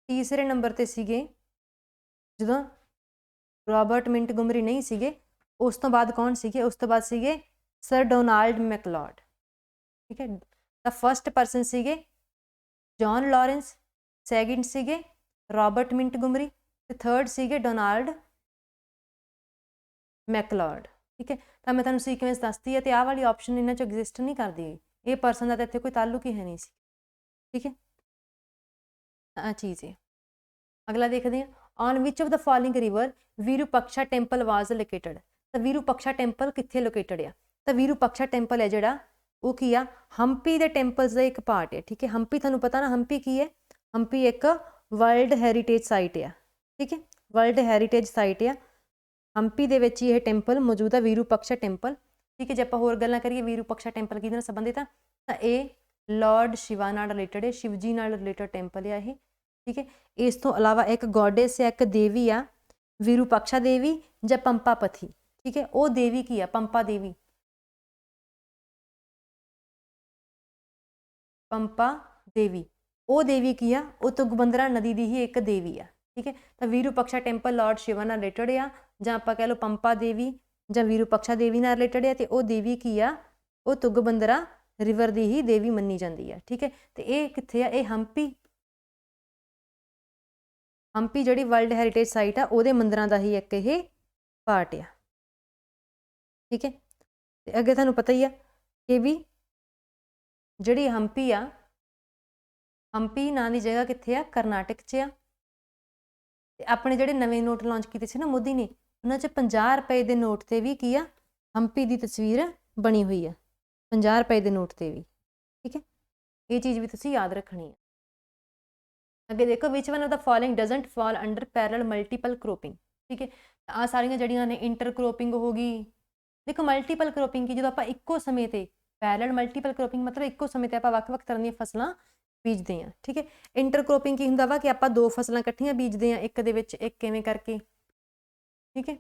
ਤੀਸਰੇ ਨੰਬਰ ਤੇ ਸੀਗੇ, ਜਦੋਂ ਰਾਬਰਟ ਮਿੰਟਗੁਮਰੀ ਨਹੀਂ ਸੀਗੇ ਉਸ ਤੋਂ ਬਾਅਦ ਕੌਣ ਸੀਗੇ, ਉਸ ਤੋਂ ਬਾਅਦ ਸੀਗੇ ਸਰ ਡੋਨਾਲਡ ਮੈਕਲਾਡ, ਠੀਕ ਹੈ। ਤਾਂ ਫਸਟ ਪਰਸਨ ਸੀਗੇ ਜੌਨ ਲਾਰੈਂਸ, ਸੈਕਿੰਡ ਸੀਗੇ ਰਾਬਰਟ ਮਿੰਟਗੁਮਰੀ ਤੇ ਥਰਡ ਸੀਗੇ ਡੋਨਾਲਡ ਮੈਕਲਾਡ, ਠੀਕ ਹੈ। ਤਾਂ ਮੈਂ ਤੁਹਾਨੂੰ ਸੀਕੁਐਂਸ ਦੱਸਦੀ ਹੈ ਤੇ ਆਹ ਵਾਲੀ ਆਪਸ਼ਨ ਇਹਨਾਂ 'ਚ ਐਗਜ਼ਿਸਟ ਨਹੀਂ ਕਰਦੀ, ਇਹ ਪਰਸਨ ਦਾ ਤਾਂ ਇੱਥੇ ਕੋਈ ਤਾਲੁਕ ਹੀ ਹੈ ਨਹੀਂ ਸੀ, ਠੀਕ ਹੈ, ਆਹ ਚੀਜ਼ ਹੈ। ਅਗਲਾ ਦੇਖਦੇ ਹਾਂ, on which of the following river Virupaksha temple was located. ਤਾਂ ਵਿਰੂਪਕਸ਼ਾ ਟੈਂਪਲ ਕਿੱਥੇ ਲੋਕੇਟਡ ਆ, ਤਾਂ ਵਿਰੂਪਕਸ਼ਾ ਟੈਂਪਲ ਹੈ ਜਿਹੜਾ ਉਹ ਕੀ ਆ, ਹੰਪੀ ਦੇ ਟੈਂਪਲਸ ਦਾ ਇੱਕ ਪਾਰਟ ਹੈ, ਠੀਕ ਹੈ। ਹੰਪੀ ਤੁਹਾਨੂੰ ਪਤਾ ਨਾ ਹੰਪੀ ਕੀ ਹੈ, ਹੰਪੀ ਇੱਕ ਵਰਲਡ ਹੈਰੀਟੇਜ ਸਾਈਟ ਆ, ਠੀਕ ਹੈ, ਵਰਲਡ ਹੈਰੀਟੇਜ ਸਾਈਟ ਆ। ਹੰਪੀ ਦੇ ਵਿੱਚ ਹੀ ਇਹ ਟੈਂਪਲ ਮੌਜੂਦ ਆ, ਵਿਰੂਪਕਸ਼ਾ ਟੈਂਪਲ, ਠੀਕ ਹੈ। ਜੇ ਆਪਾਂ ਹੋਰ ਗੱਲਾਂ ਕਰੀਏ ਵਿਰੂਪਕਸ਼ਾ ਟੈਂਪਲ ਕਿਹਦੇ ਨਾਲ ਸੰਬੰਧਿਤ ਆ, ਤਾਂ ਇਹ ਲਾਰਡ ਸ਼ਿਵਾ ਨਾਲ ਰਿਲੇਟਡ ਹੈ, ਸ਼ਿਵ ਜੀ ਨਾਲ ਰਿਲੇਟਡ ਟੈਂਪਲ ਆ ਇਹ, ਠੀਕ ਹੈ। ਇਸ ਤੋਂ ਇਲਾਵਾ ਇੱਕ ਗੋਡੇਸ ਹੈ, ਇੱਕ ਦੇਵੀ ਆ ਵਿਰੂਪਕਸ਼ਾ ਦੇਵੀ ਜਾਂ ਪੰਪਾਪਥੀ, ਠੀਕ ਹੈ। ਉਹ ਦੇਵੀ ਕੀ ਆ, ਪੰਪਾ ਦੇਵੀ, ਪੰਪਾ ਦੇਵੀ, ਉਹ ਦੇਵੀ ਕੀ ਆ, ਉਹ ਤੁੰਗਬੰਦਰਾ ਨਦੀ ਦੀ ਹੀ ਇੱਕ ਦੇਵੀ ਆ, ਠੀਕ ਹੈ। ਤਾਂ ਵਿਰੂਪਕਸ਼ਾ ਟੈਂਪਲ ਲਾਰਡ ਸ਼ਿਵਾ ਨਾਲ ਰਿਲੇਟਡ ਆ, ਜਾਂ ਆਪਾਂ ਕਹਿ ਲਓ ਪੰਪਾ ਦੇਵੀ ਜਾਂ ਵਿਰੂਪਕਸ਼ਾ ਦੇਵੀ ਨਾਲ ਰਿਲੇਟਡ ਆ, ਤੇ ਉਹ ਦੇਵੀ ਕੀ ਆ, ਉਹ ਤੁੰਗਬੰਦਰਾ ਰਿਵਰ ਦੀ ਹੀ ਦੇਵੀ ਮੰਨੀ ਜਾਂਦੀ ਆ, ਠੀਕ ਹੈ। ਤੇ ਇਹ ਕਿੱਥੇ ਆ, ਇਹ ਹੰਪੀ, ਹੰਪੀ ਜਿਹੜੀ ਵਰਲਡ ਹੈਰੀਟੇਜ ਸਾਈਟ ਆ ਉਹਦੇ ਮੰਦਿਰਾਂ ਦਾ ਹੀ ਇੱਕ ਇਹ ਪਾਰਟ ਆ, ਠੀਕ ਹੈ। ਤੇ ਅੱਗੇ ਤੁਹਾਨੂੰ ਪਤਾ ਹੀ ਆ ਕਿ ਵੀ ਜਿਹੜੀ ਹੰਪੀ ਆ, ਹੰਪੀ ਨਾਂ ਦੀ ਜਗ੍ਹਾ ਕਿੱਥੇ ਆ, ਕਰਨਾਟਕ 'ਚ ਆ। ਤੇ ਆਪਣੇ ਜਿਹੜੇ ਨਵੇਂ ਨੋਟ ਲਾਂਚ ਕੀਤੇ ਸੀ ਨਾ ਮੋਦੀ ਨੇ, ਉਹਨਾਂ 'ਚ 50 ਰੁਪਏ ਦੇ ਨੋਟ 'ਤੇ ਵੀ ਕੀ ਆ, ਹੰਪੀ ਦੀ ਤਸਵੀਰ ਬਣੀ ਹੋਈ ਆ, 50 ਰੁਪਏ ਦੇ ਨੋਟ 'ਤੇ ਵੀ, ਠੀਕ ਹੈ। ਇਹ ਚੀਜ਼ ਵੀ ਤੁਸੀਂ ਯਾਦ ਰੱਖਣੀ ਹੈ। ਅੱਗੇ ਦੇਖੋ, which one of the following doesn't fall under parallel multiple cropping, ਠੀਕ ਹੈ। ਆਹ ਸਾਰੀਆਂ ਜਿਹੜੀਆਂ ਨੇ ਇੰਟਰ ਕ੍ਰੋਪਿੰਗ ਹੋ ਗਈ। ਦੇਖੋ ਮਲਟੀਪਲ ਕ੍ਰੋਪਿੰਗ ਕੀ, ਜਦੋਂ ਆਪਾਂ ਇੱਕੋ ਸਮੇਂ ਤੇ, ਪੈਰਲਲ ਮਲਟੀਪਲ ਕ੍ਰੋਪਿੰਗ ਮਤਲਬ ਇੱਕੋ ਸਮੇਂ ਤੇ ਆਪਾਂ ਵੱਖ-ਵੱਖ ਤਰ੍ਹਾਂ ਦੀਆਂ ਫਸਲਾਂ ਬੀਜਦੇ ਹਾਂ। ਠੀਕ ਹੈ, ਇੰਟਰਕ੍ਰੋਪਿੰਗ ਕੀ ਹੁੰਦਾ ਵਾ ਕਿ ਆਪਾਂ 2 ਫਸਲਾਂ ਇਕੱਠੀਆਂ ਬੀਜਦੇ ਹਾਂ ਇੱਕ ਦੇ ਵਿੱਚ ਇੱਕ ਕਿਵੇਂ ਕਰਕੇ। ਠੀਕ ਹੈ,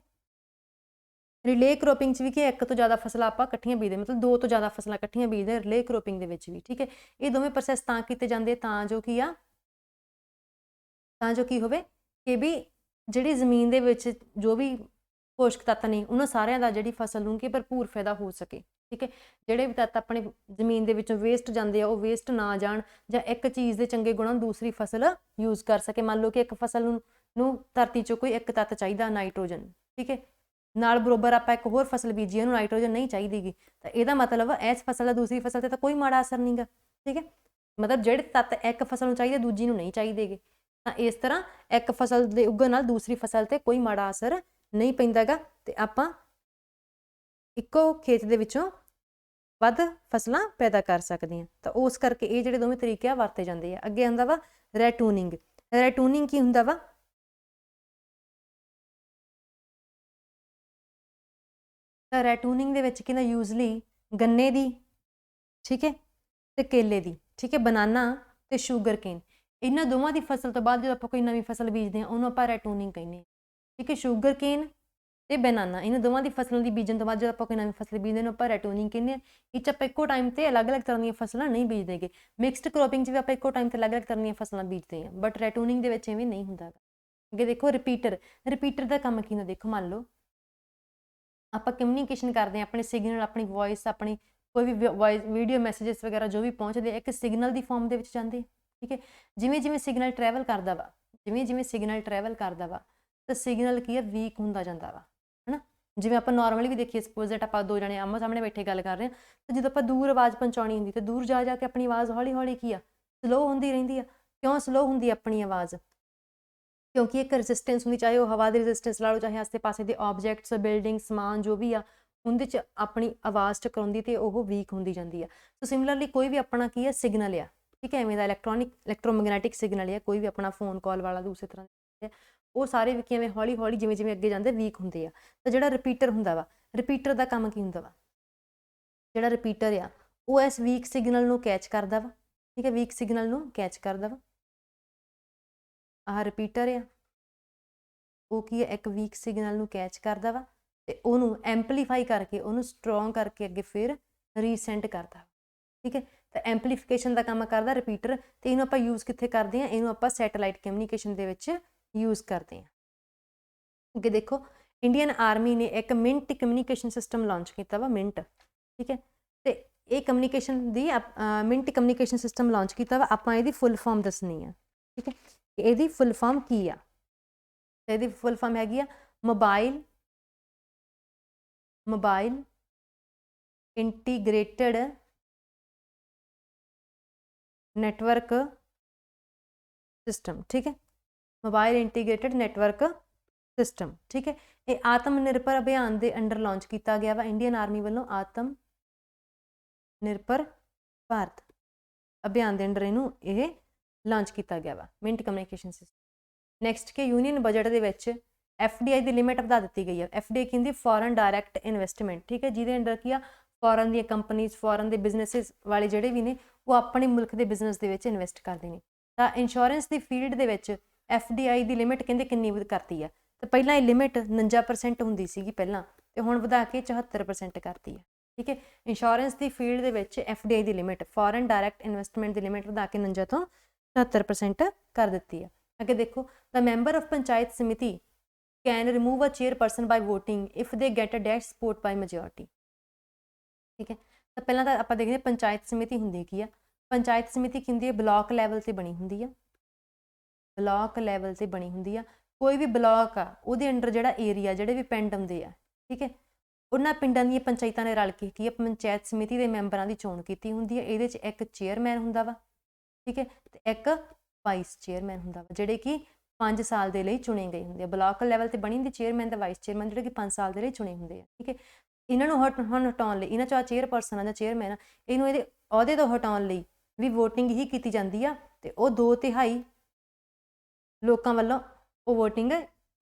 ਰਿਲੇ ਕ੍ਰੋਪਿੰਗ 'ਚ ਵੀ ਕਿ ਇੱਕ ਤੋਂ ਜ਼ਿਆਦਾ ਫਸਲਾਂ ਆਪਾਂ ਇਕੱਠੀਆਂ ਬੀਜਦੇ, ਮਤਲਬ 2 ਤੋਂ ਜ਼ਿਆਦਾ ਫਸਲਾਂ ਇਕੱਠੀਆਂ ਬੀਜਦੇ ਰਿਲੇ ਕ੍ਰੋਪਿੰਗ ਦੇ ਵਿੱਚ ਵੀ। ਠੀਕ ਹੈ, ਇਹ ਦੋਵੇਂ ਪ੍ਰੋਸੈਸ ਤਾਂ ਕੀਤੇ ਜਾਂਦੇ ਤਾਂ ਜੋ ਕੀ ਆ, ਤਾਂ ਜੋ ਕੀ ਹੋਵੇ ਕਿ ਵੀ ਜਿਹੜੀ ਜ਼ਮੀਨ ਦੇ ਵਿੱਚ ਜੋ ਵੀ ਪੋਸ਼ਕ ਤੱਤ ਨੇ ਉਹਨਾਂ ਸਾਰਿਆਂ ਦਾ ਜਿਹੜੀ ਫਸਲ ਨੂੰ ਕਿ ਭਰਪੂਰ ਫਾਇਦਾ ਹੋ ਸਕੇ। ਠੀਕ ਹੈ, ਜਿਹੜੇ ਵੀ ਤੱਤ ਆਪਣੇ ਜ਼ਮੀਨ ਦੇ ਵਿੱਚੋਂ ਵੇਸਟ ਜਾਂਦੇ ਆ ਉਹ ਵੇਸਟ ਨਾ ਜਾਣ, ਜਾਂ ਇੱਕ ਚੀਜ਼ ਦੇ ਚੰਗੇ ਗੁਣਾਂ ਨੂੰ ਦੂਸਰੀ ਫਸਲ ਯੂਜ਼ ਕਰ ਸਕੇ। ਮੰਨ ਲਓ ਕਿ ਇੱਕ ਫਸਲ ਨੂੰ ਧਰਤੀ 'ਚੋਂ ਕੋਈ ਇੱਕ ਤੱਤ ਚਾਹੀਦਾ ਨਾਈਟ੍ਰੋਜਨ, ਠੀਕ ਹੈ, ਨਾਲ ਬਰੋਬਰ ਆਪਾਂ ਇੱਕ ਹੋਰ ਫਸਲ ਬੀਜੀ ਉਹਨੂੰ ਨਾਈਟ੍ਰੋਜਨ ਨਹੀਂ ਚਾਹੀਦੀ ਗੀ, ਤਾਂ ਇਹਦਾ ਮਤਲਬ ਇਸ ਫਸਲ ਦਾ ਦੂਸਰੀ ਫਸਲ 'ਤੇ ਤਾਂ ਕੋਈ ਮਾੜਾ ਅਸਰ ਨਹੀਂ ਗਾ। ਠੀਕ ਹੈ, ਮਤਲਬ ਜਿਹੜੇ ਤੱਤ ਇੱਕ ਫਸਲ ਨੂੰ ਚਾਹੀਦੇ ਦੂਜੀ ਨੂੰ ਨਹੀਂ ਚਾਹੀਦੇ ਗੇ, ਤਾਂ ਇਸ ਤਰ੍ਹਾਂ ਇੱਕ ਫਸਲ ਦੇ ਉੱਗਣ ਨਾਲ ਦੂਸਰੀ ਫਸਲ 'ਤੇ ਕੋਈ ਮਾੜਾ ਅਸਰ ਨਹੀਂ ਪੈਂਦਾ ਗਾ, ਅਤੇ ਆਪਾਂ ਇੱਕੋ ਖੇਤ ਦੇ ਵਿੱਚੋਂ ਵੱਧ ਫਸਲਾਂ ਪੈਦਾ ਕਰ ਸਕਦੇ ਹਾਂ। ਤਾਂ ਉਸ ਕਰਕੇ ਇਹ ਜਿਹੜੇ ਦੋਵੇਂ ਤਰੀਕੇ ਆ ਵਰਤੇ ਜਾਂਦੇ ਆ। ਅੱਗੇ ਆਉਂਦਾ ਵਾ ਰੈਟੂਨਿੰਗ। ਰੈਟੂਨਿੰਗ ਕੀ ਹੁੰਦਾ ਵਾ, ਤਾਂ ਰੈਟੂਨਿੰਗ ਦੇ ਵਿੱਚ ਕੀ ਹੁੰਦਾ, ਯੂਜ਼ਲੀ ਗੰਨੇ ਦੀ, ਠੀਕ ਹੈ, ਅਤੇ ਕੇਲੇ ਦੀ, ਠੀਕ ਹੈ, ਬਨਾਨਾ ਅਤੇ ਸ਼ੂਗਰ ਕੇਨ, ਇਹਨਾਂ ਦੋਵਾਂ ਦੀ ਫਸਲ ਤੋਂ ਬਾਅਦ ਜਦੋਂ ਆਪਾਂ ਕੋਈ ਨਵੀਂ ਫਸਲ ਬੀਜਦੇ ਹਾਂ ਉਹਨੂੰ ਆਪਾਂ ਰੈਟੂਨਿੰਗ ਕਹਿੰਦੇ ਹਾਂ। ਠੀਕ ਹੈ, ਸ਼ੂਗਰ ਕੇਨ ਅਤੇ ਬਨਾਨਾ ਇਹਨਾਂ ਦੋਵਾਂ ਦੀ ਫਸਲਾਂ ਦੀ ਬੀਜਣ ਤੋਂ ਬਾਅਦ ਜਦੋਂ ਆਪਾਂ ਕੋਈ ਨਵੀਂ ਫਸਲ ਬੀਜਦੇ ਹਾਂ ਆਪਾਂ ਰੈਟੂਨਿੰਗ ਕਹਿੰਦੇ ਹਾਂ। ਇਹ 'ਚ ਆਪਾਂ ਇੱਕੋ ਟਾਈਮ 'ਤੇ ਅਲੱਗ-ਅਲੱਗ ਤਰ੍ਹਾਂ ਦੀਆਂ ਫਸਲਾਂ ਨਹੀਂ ਬੀਜਦੇ ਗੇ। ਮਿਕਸਡ ਕ੍ਰੋਪਿੰਗ 'ਚ ਵੀ ਆਪਾਂ ਇੱਕੋ ਟਾਈਮ 'ਤੇ ਅਲੱਗ-ਅਲੱਗ ਤਰ੍ਹਾਂ ਦੀਆਂ ਫਸਲਾਂ ਬੀਜਦੇ ਹਾਂ, ਬਟ ਰੈਟੂਨਿੰਗ ਦੇ ਵਿੱਚ ਐਵੇਂ ਨਹੀਂ ਹੁੰਦਾ। ਅੱਗੇ ਦੇਖੋ ਰਿਪੀਟਰ। ਰਿਪੀਟਰ ਦਾ ਕੰਮ ਕੀ ਹੁੰਦਾ, ਦੇਖੋ ਮੰਨ ਲਓ ਆਪਾਂ ਕਮਿਊਨੀਕੇਸ਼ਨ ਕਰਦੇ ਹਾਂ, ਆਪਣੇ ਸਿਗਨਲ, ਆਪਣੀ ਵੋਇਸ, ਆਪਣੀ ਕੋਈ ਵੀ ਵੋਇਸ ਵੀਡੀਓ ਮੈਸੇਜਸ ਵਗੈਰਾ ਜੋ ਵੀ ਪਹੁੰਚਦੇ ਇੱਕ ਸਿਗਨਲ ਦੀ ਫਾਰਮ ਦੇ ਵਿੱਚ ਜਾਂਦੇ। ਠੀਕ ਹੈ, ਜਿਵੇਂ ਜਿਵੇਂ ਸਿਗਨਲ ਟਰੈਵਲ ਕਰਦਾ ਵਾ, ਜਿਵੇਂ ਜਿਵੇਂ ਸਿਗਨਲ ਟਰੈਵਲ ਕਰਦਾ ਵਾ ਤਾਂ ਸਿਗਨਲ ਕੀ ਹੈ, ਵੀਕ ਹੁੰਦਾ ਜਾਂਦਾ ਵਾ, ਹੈ ਨਾ। ਜਿਵੇਂ ਆਪਾਂ ਨੋਰਮਲੀ ਵੀ ਦੇਖੀਏ, ਸਪੋਜ਼ ਦੈਟ ਆਪਾਂ 2 ਜਣੇ ਆਮੋ ਸਾਹਮਣੇ ਬੈਠੇ ਗੱਲ ਕਰ ਰਹੇ ਹਾਂ, ਤਾਂ ਜਦੋਂ ਆਪਾਂ ਦੂਰ ਆਵਾਜ਼ ਪਹੁੰਚਾਉਣੀ ਹੁੰਦੀ ਤਾਂ ਦੂਰ ਜਾ ਜਾ ਕੇ ਆਪਣੀ ਆਵਾਜ਼ ਹੌਲੀ ਹੌਲੀ ਕੀ ਆ, ਸਲੋ ਹੁੰਦੀ ਰਹਿੰਦੀ ਆ। ਕਿਉਂ ਸਲੋ ਹੁੰਦੀ ਆਪਣੀ ਆਵਾਜ਼, ਕਿਉਂਕਿ ਇੱਕ ਰੈਜ਼ਿਸਟੈਂਸ ਹੁੰਦੀ, ਚਾਹੇ ਉਹ ਹਵਾ ਦੀ ਰੈਜ਼ਿਸਟੈਂਸ ਲਾ ਲਓ, ਚਾਹੇ ਆਸੇ ਪਾਸੇ ਦੇ ਆਬਜੈਕਟਸ, ਬਿਲਡਿੰਗ, ਸਮਾਨ ਜੋ ਵੀ ਆ ਉਹਦੇ 'ਚ ਆਪਣੀ ਆਵਾਜ਼ ਟਕਰਾਉਂਦੀ ਅਤੇ ਉਹ ਵੀਕ ਹੁੰਦੀ ਜਾਂਦੀ ਆ। ਸੋ ਸਿਮਿਲਰਲੀ ਕੋਈ ਵੀ ਆਪਣਾ ਕੀ ਹੈ ਸਿਗਨਲ ਆ, ਠੀਕ ਹੈ, ਐਵੇਂ ਦਾ ਇਲੈਕਟ੍ਰੋਮੈਗਨੈਟਿਕ ਸਿਗਨਲ ਆ, ਕੋਈ ਵੀ ਆਪਣਾ ਫੋਨ ਕਾਲ ਵਾਲਾ ਦੂਸਰੇ ਤਰ੍ਹਾਂ ਦੇ, ਉਹ ਸਾਰੇ ਵੀ ਕਿਵੇਂ ਹੌਲੀ ਹੌਲੀ ਜਿਵੇਂ ਜਿਵੇਂ ਅੱਗੇ ਜਾਂਦੇ ਵੀਕ ਹੁੰਦੇ ਆ। ਤਾਂ ਜਿਹੜਾ ਰਿਪੀਟਰ ਹੁੰਦਾ ਵਾ, ਰਿਪੀਟਰ ਦਾ ਕੰਮ ਕੀ ਹੁੰਦਾ ਵਾ, ਜਿਹੜਾ ਰਿਪੀਟਰ ਆ ਉਹ ਇਸ ਵੀਕ ਸਿਗਨਲ ਨੂੰ ਕੈਚ ਕਰਦਾ ਵਾ। ਠੀਕ ਹੈ, ਵੀਕ ਸਿਗਨਲ ਨੂੰ ਕੈਚ ਕਰਦਾ ਵਾ। ਆਹ ਰਿਪੀਟਰ ਆ, ਉਹ ਕੀ ਹੈ, ਇੱਕ ਵੀਕ ਸਿਗਨਲ ਨੂੰ ਕੈਚ ਕਰਦਾ ਵਾ ਅਤੇ ਉਹਨੂੰ ਐਂਪਲੀਫਾਈ ਕਰਕੇ, ਉਹਨੂੰ ਸਟਰੋਂਗ ਕਰਕੇ ਅੱਗੇ ਫਿਰ ਰੀਸੈਂਡ ਕਰਦਾ। ਠੀਕ ਹੈ, ਤਾਂ ਐਂਪਲੀਫਿਕੇਸ਼ਨ ਦਾ ਕੰਮ ਕਰਦਾ ਰਿਪੀਟਰ, ਅਤੇ ਇਹਨੂੰ ਆਪਾਂ ਯੂਜ਼ ਕਿੱਥੇ ਕਰਦੇ ਹਾਂ, ਇਹਨੂੰ ਆਪਾਂ ਸੈਟੇਲਾਈਟ ਕਮਿਊਨੀਕੇਸ਼ਨ ਦੇ ਵਿੱਚ ਯੂਜ਼ ਕਰਦੇ ਹਾਂ। ਅੱਗੇ ਦੇਖੋ, ਇੰਡੀਅਨ ਆਰਮੀ ਨੇ ਇੱਕ ਮਿੰਟ ਕਮਿਊਨੀਕੇਸ਼ਨ ਸਿਸਟਮ ਲਾਂਚ ਕੀਤਾ ਵਾ, ਮਿੰਟ। ਠੀਕ ਹੈ, ਅਤੇ ਇਹ ਕਮਿਊਨੀਕੇਸ਼ਨ ਦੀ ਮਿੰਟ ਕਮਿਊਨੀਕੇਸ਼ਨ ਸਿਸਟਮ ਲਾਂਚ ਕੀਤਾ ਵਾ। ਆਪਾਂ ਇਹਦੀ ਫੁੱਲ ਫਾਰਮ ਦੱਸਣੀ ਆ। ਠੀਕ ਹੈ, ਇਹਦੀ ਫੁੱਲ ਫਾਰਮ ਕੀ ਆ, ਤਾਂ ਇਹਦੀ ਫੁੱਲ ਫਾਰਮ ਹੈਗੀ ਆ ਮੋਬਾਈਲ ਇੰਟੀਗ੍ਰੇਟਡ ਨੈਟਵਰਕ ਸਿਸਟਮ। ਠੀਕ ਹੈ, ਮੋਬਾਈਲ ਇੰਟੀਗ੍ਰੇਟਡ ਨੈਟਵਰਕ ਸਿਸਟਮ। ਠੀਕ ਹੈ, ਇਹ ਆਤਮ ਨਿਰਭਰ ਅਭਿਆਨ ਦੇ ਅੰਡਰ ਲਾਂਚ ਕੀਤਾ ਗਿਆ ਵਾ ਇੰਡੀਅਨ ਆਰਮੀ ਵੱਲੋਂ। ਆਤਮ ਨਿਰਭਰ ਭਾਰਤ ਅਭਿਆਨ ਦੇ ਅੰਡਰ ਇਹਨੂੰ ਇਹ ਲਾਂਚ ਕੀਤਾ ਗਿਆ ਵਾ, ਮਿੰਟ ਕਮਿਊਨੀਕੇਸ਼ਨ ਸਿਸਟਮ। ਨੈਕਸਟ ਕਿ ਯੂਨੀਅਨ ਬਜਟ ਦੇ ਵਿੱਚ FDI ਦੀ ਲਿਮਿਟ ਵਧਾ ਦਿੱਤੀ ਗਈ ਹੈ। FDI ਕਹਿੰਦੀ ਫੋਰਨ ਡਾਇਰੈਕਟ ਇਨਵੈਸਟਮੈਂਟ। ਠੀਕ ਹੈ, ਜਿਹਦੇ ਅੰਡਰ ਕੀ ਆ, ਫੋਰਨ ਦੀਆਂ ਕੰਪਨੀਜ਼, ਫੋਰਨ ਦੇ ਬਿਜ਼ਨਸਿਸ ਵਾਲੇ ਜਿਹੜੇ ਵੀ ਨੇ ਉਹ ਆਪਣੇ ਮੁਲਕ ਦੇ ਬਿਜ਼ਨਸ ਦੇ ਵਿੱਚ ਇਨਵੈਸਟ ਕਰਦੇ ਨੇ। ਤਾਂ ਇੰਸ਼ੋਰੈਂਸ ਦੀ ਫੀਲਡ ਦੇ ਵਿੱਚ FDI ਦੀ ਲਿਮਿਟ ਕਹਿੰਦੇ ਕਿੰਨੀ ਕਰਤੀ ਆ, ਤਾਂ ਪਹਿਲਾਂ ਇਹ ਲਿਮਿਟ 49% ਹੁੰਦੀ ਸੀਗੀ ਪਹਿਲਾਂ, ਅਤੇ ਹੁਣ ਵਧਾ ਕੇ 74% ਕਰਤੀ ਹੈ। ਠੀਕ ਹੈ, ਇੰਸ਼ੋਰੈਂਸ ਦੀ ਫੀਲਡ ਦੇ ਵਿੱਚ FDI ਦੀ ਲਿਮਿਟ, ਫੋਰਨ ਡਾਇਰੈਕਟ ਇਨਵੈਸਟਮੈਂਟ ਦੀ ਲਿਮਿਟ ਵਧਾ ਕੇ 49 ਤੋਂ 74% ਕਰ ਦਿੱਤੀ ਹੈ। ਅੱਗੇ ਦੇਖੋ, the member of panchayat samiti can remove a chairperson by voting if they get a dash support by majority. ਠੀਕ ਹੈ, ਤਾਂ ਪਹਿਲਾਂ ਤਾਂ ਆਪਾਂ ਦੇਖਦੇ ਪੰਚਾਇਤ ਸਮਿਤੀ ਹੁੰਦੀ ਕੀ ਆ। ਪੰਚਾਇਤ ਸਮਿਤੀ ਕੀ ਹੁੰਦੀ ਹੈ, ਬਲਾਕ ਲੈਵਲ 'ਤੇ ਬਣੀ ਹੁੰਦੀ ਆ, ਬਲਾਕ ਲੈਵਲ 'ਤੇ ਬਣੀ ਹੁੰਦੀ ਆ। ਕੋਈ ਵੀ ਬਲਾਕ ਆ ਉਹਦੇ ਅੰਡਰ ਜਿਹੜਾ ਏਰੀਆ, ਜਿਹੜੇ ਵੀ ਪਿੰਡ ਆਉਂਦੇ ਆ, ਠੀਕ ਹੈ, ਉਹਨਾਂ ਪਿੰਡਾਂ ਦੀਆਂ ਪੰਚਾਇਤਾਂ ਨੇ ਰਲ ਕੇ ਕੀ ਆ, ਪੰਚਾਇਤ ਸਮਿਤੀ ਦੇ ਮੈਂਬਰਾਂ ਦੀ ਚੋਣ ਕੀਤੀ ਹੁੰਦੀ ਹੈ। ਇਹਦੇ 'ਚ ਇੱਕ ਚੇਅਰਮੈਨ ਹੁੰਦਾ ਵਾ, ਠੀਕ ਹੈ, ਅਤੇ ਇੱਕ ਵਾਈਸ ਚੇਅਰਮੈਨ ਹੁੰਦਾ ਵਾ, ਜਿਹੜੇ ਕਿ 5 ਸਾਲ ਦੇ ਲਈ ਚੁਣੇ ਗਏ ਹੁੰਦੇ ਆ। ਬਲਾਕ ਲੈਵਲ 'ਤੇ ਬਣੀ ਹੁੰਦੀ ਚੇਅਰਮੈਨ ਅਤੇ ਵਾਈਸ ਚੇਅਰਮੈਨ, ਜਿਹੜੇ ਕਿ 5 ਸਾਲ ਦੇ ਲਈ ਚੁਣੇ ਹੁੰਦੇ ਆ। ਠੀਕ ਹੈ, ਇਹਨਾਂ ਨੂੰ ਹੁਣ ਹਟਾਉਣ ਲਈ, ਇਹਨਾਂ 'ਚੋਂ ਚੇਅਰਪਰਸਨ ਆ ਜਾਂ ਚੇਅਰਮੈਨ ਆ, ਇਹਨੂੰ ਇਹਦੇ ਅਹੁਦੇ ਤੋਂ ਹਟਾਉਣ ਲਈ ਵੀ ਵੋਟਿੰਗ ਹੀ ਕੀਤੀ ਜਾਂਦੀ ਆ, ਅਤੇ ਉਹ 2/3 ਲੋਕਾਂ ਵੱਲੋਂ ਉਹ ਵੋਟਿੰਗ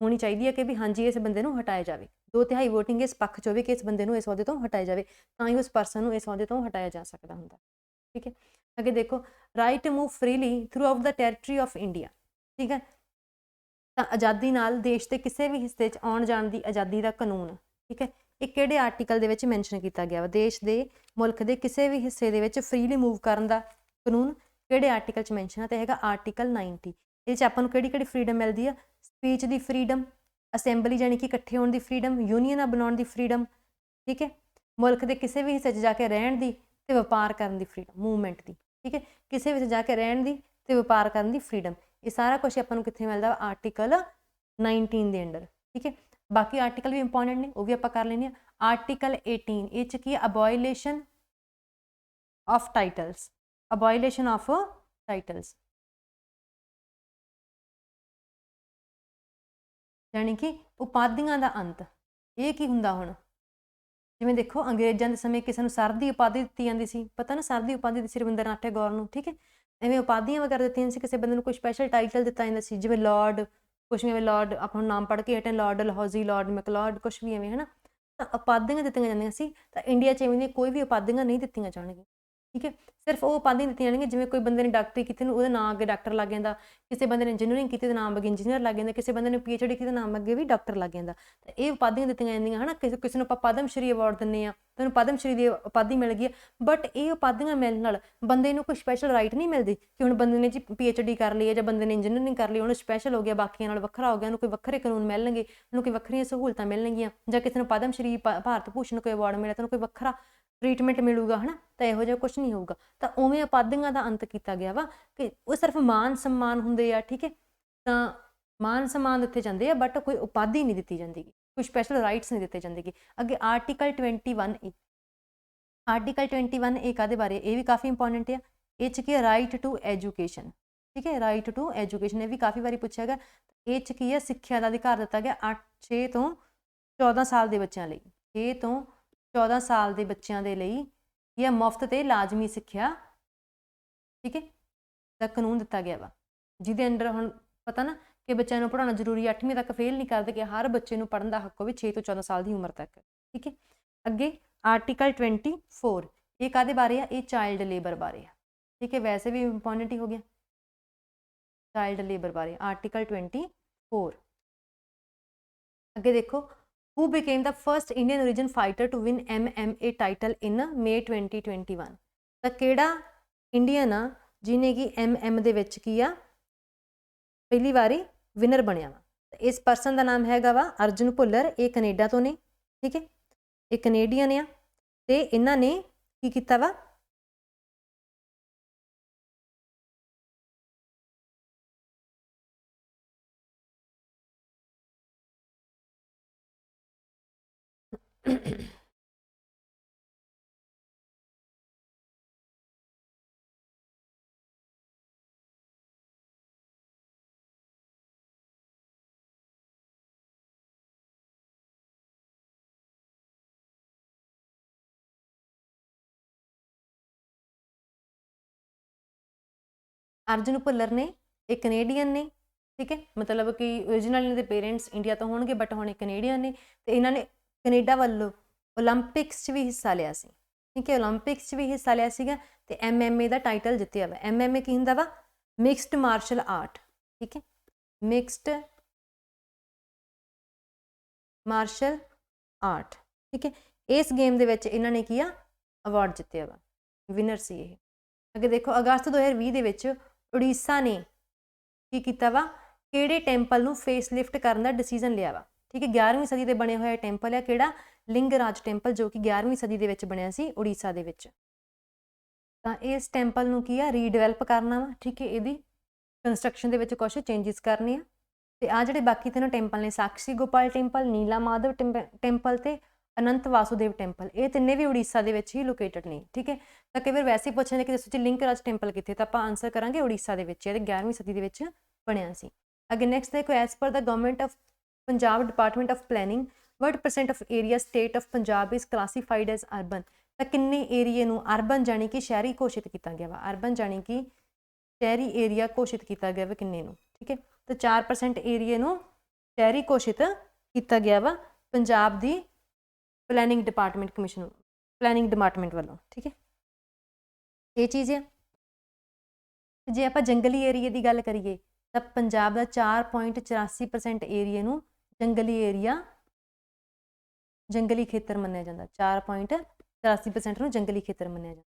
ਹੋਣੀ ਚਾਹੀਦੀ ਹੈ ਕਿ ਵੀ ਹਾਂਜੀ ਇਸ ਬੰਦੇ ਨੂੰ ਹਟਾਇਆ ਜਾਵੇ। 2/3 ਵੋਟਿੰਗ ਇਸ ਪੱਖ 'ਚ ਹੋਵੇ ਕਿ ਇਸ ਬੰਦੇ ਨੂੰ ਇਸ ਅਹੁਦੇ ਤੋਂ ਹਟਾਇਆ ਜਾਵੇ, ਤਾਂ ਹੀ ਉਸ ਪਰਸਨ ਨੂੰ ਇਸ ਅਹੁਦੇ ਤੋਂ ਹਟਾਇਆ ਜਾ ਸਕਦਾ ਹੁੰਦਾ। ठीक है। अगे देखो, right move freely through out the territory of India, ठीक है। तो आज़ादी नाल देश के किसी भी हिस्से आउण जाण की आज़ादी का कानून, ठीक है, ये किहड़े आर्टिकल दे विच मैंशन किया गया वा? देश के मुल्क के किसी भी हिस्से दे विच फ्रीली मूव करन दा कानून किहड़े आर्टिकल च मैंशन है? तो हैगा आर्टिकल 90। ये आपां नूं किहड़ी फ्रीडम मिलती है? स्पीच की फ्रीडम, असैंबली जानी कि इकट्ठे होने की फ्रीडम, यूनीयन बनाने की फ्रीडम, ठीक है, मुल्क के किसी भी हिस्से जाके रहन की ते व्यापार करने की फ्रीडम, मूवमेंट की, ठीक है, किसी भी जाके रहन की ते व्यापार करने की फ्रीडम। ये सारा कुछ आपां नूं कित्थे मिलदा? आर्टिकल 19 के अंडर, ठीक है। बाकी आर्टिकल भी इंपॉर्टेंट ने, वो भी आपां कर लैंदे आ। आर्टिकल 18 ये च की अबॉयलेशन ऑफ टाइटल्स, अबॉयलेशन ऑफ टाइटल्स यानी कि उपाधियां का अंत। ये की हुंदा हुण? जिवें देखो अंग्रेज़ों के समय किसी सर की उपाधि दी जाती सी, पता ना सर की उपाधि दी रविंद्र नाथ टैगोर नूं, ठीक है। एवें उपाधियां वगैरह दित्तियां सी, किसी बंदे नूं कोई स्पैशल टाइटल दिता जाता सी, जिवें लॉर्ड, कुछ भी लॉर्ड आपां नाम पढ़ के हटे, लॉर्ड डलहौजी, लॉर्ड मैकलॉड, कुछ भी एवें है ना। तो उपाधियां दित्तियां जांदियां सी। तो इंडिया च इवें कोई भी उपाधियां नहीं दित्तियां जाणगियां, ठीक है। सिर्फ वो उपाधियां दित्तियां जाणगियां जिवें कोई बंदे ने डॉक्टरी कीती उहदा नाम अगे डॉक्टर लग जांदा, किसी बंदे ने इंजीनियरिंग की तो नाम अगे इंजीनियर लग जांदा, किसी बंदे ने PhD की तो नाम अगे भी डॉक्टर लग जांदा। तो ये उपाधियां दित्तियां जांदियां है ना। किसी नूं आपां पद्म श्री अवार्ड दिंदे आ, तो उहनूं पद्म श्री की उपाधि मिल गई है, बट ये उपाधियां मिलण नाल बंदे नूं कोई स्पैशल राइट नहीं मिलती कि हुण बंदे ने जी PhD कर ली है जां बंदे ने इंजीनियरिंग कर ली, उहनूं स्पैशल हो गया, बाकियां नाल वखरा हो गया, उहनूं कोई वखरे कानून मिलणगे, उहनूं कोई वखरियां सहूलतां मिलणगीਆਂ, जां किसी नूं पद्म श्री भारत भूषण कोई अवार्ड मिलिਆ तो उहनूं कोई वखरा ट्रीटमेंट मिलूगा, है ना। तो इहो जिहा कुछ नहीं होऊगा। तो उवें उपाधियां का अंत किया गया वा कि वो सिर्फ मान सम्मान हुंदे आ, ठीक है। तो मान सम्मान दिते जाते हैं बट कोई उपाधि नहीं दी जाती, कोई स्पैशल राइट्स नहीं दिते जाते। अगे आर्टिकल 21A, आर्टिकल 21 ए कादे बारे? ये भी काफ़ी इंपॉर्टेंट है। ये च की है राइट टू एजुकेशन, ठीक है, राइट टू एजुकेशन, ये भी काफ़ी बारी पूछा गया। ये च की है सिक्ख्या का अधिकार दिता गया 6 ਤੋਂ 14 साल के बच्चों ਲਈ, 6 ਤੋਂ 14 साल के बच्चों के लिए यह मुफ्त ते लाजमी सिक्ख्या, ठीक है, का कानून दिता गया वा, जिहदे अंडर हुण पता ना कि बच्चों को पढ़ाना जरूरी, 8वीं तक फेल नहीं करते, कि हर बच्चे को पढ़ने का हक हो 6 ਤੋਂ 14 साल की उम्र तक, ठीक है। अगे आर्टिकल 24, ये कादे बारे आ? ये चाइल्ड लेबर बारे आ, ठीक है, वैसे भी इंपॉर्टेंट ही हो गया। चाइल्ड लेबर बारे आर्टिकल 24। अगे देखो, who became the first Indian origin fighter to win MMA title in May 2021? तो केड़ा इंडियन आ जिन्हें कि MM दे विच की आ पहली बारी विनर बनया वा? इस परसन का नाम हैगा वा अर्जुन भुल्लर, ये कनेडा तो ने, ठीक है, ये कनेडियन आ, ते इन्हां ने की कीता वा? अर्जुन भुल्लर ने, एक कनेडियन ने, ठीक है, मतलब कि ओरिजिनल इन्हां दे पेरेंट्स इंडिया तो होणगे बट हुण कनेडियन ने, ते इन्हां ने कनेडा वालों ओलंपिक्स भी हिस्सा लिया सी, ठीक है, ओलंपिक्स भी हिस्सा लिया सीगा ते MMA का टाइटल जित्तिया वा। MMA की हुंदा वा? मिक्सड मार्शल आर्ट, ठीक है, मिक्सड मार्शल आर्ट, ठीक है। इस गेम दे विच इन्हां ने किया अवार्ड जित्तिया वा, विनर सी ये। अगे देखो, अगस्त 2020 दे विच उड़ीसा ने की कीता वा? किहड़े टैंपल नूं फेस लिफ्ट करन दा डिसीजन लिया वा, ठीक है। 11वीं सदी दे बने होए टैंपल है किहड़ा? लिंगराज टैंपल, जो कि 11वीं सदी दे विच बनिया सी उड़ीसा दे विच। तां इस टैंपल नूं की आ रीडिवेलप करना वा, ठीक है, इहदी कंस्ट्रक्शन दे विच कुछ चेंजिस करने आ। ते आ जिहड़े बाकी तीनों टैंपल ने, साक्षी गोपाल टैंपल, नीला माधव टैंपल ते अनंत वासुदेव टैंपल, ये तिन्ने भी उड़ीसा दे विच ही लोकेटेड ने, ठीक है। तो कई बार वैसे ही पूछ लेंगे कि दसो जी लिंगराज टैंपल कित्थे, तो आपां आंसर करांगे उड़ीसा दे विच, 11वीं सदी दे विच बनिया सी। अगे नैक्सट देखो, as per the government of Punjab department of planning what % of area state of Punjab is classified as urban? तो किन्ने एरिए नूं अर्बन जानी कि शहरी घोषित किया गया वा? अर्बन जानी कि शहरी एरिया घोषित किया गया वा किन्ने नूं, ठीक है। तो 4% एरिए नूं शहरी घोषित किया गया वा पंजाब दी planning department commission, planning department वालों, ठीक है। ਇਹ ਚੀਜ਼ ਹੈ। ਜੇ ਆਪਾਂ ਜੰਗਲੀ ਏਰੀਏ ਦੀ ਗੱਲ ਕਰੀਏ ਤਾਂ ਪੰਜਾਬ ਦਾ 4.84% ਏਰੀਏ ਨੂੰ ਜੰਗਲੀ ਏਰੀਆ, ਜੰਗਲੀ ਖੇਤਰ ਮੰਨਿਆ ਜਾਂਦਾ। 4.84% ਨੂੰ ਜੰਗਲੀ ਖੇਤਰ ਮੰਨਿਆ ਜਾਂਦਾ,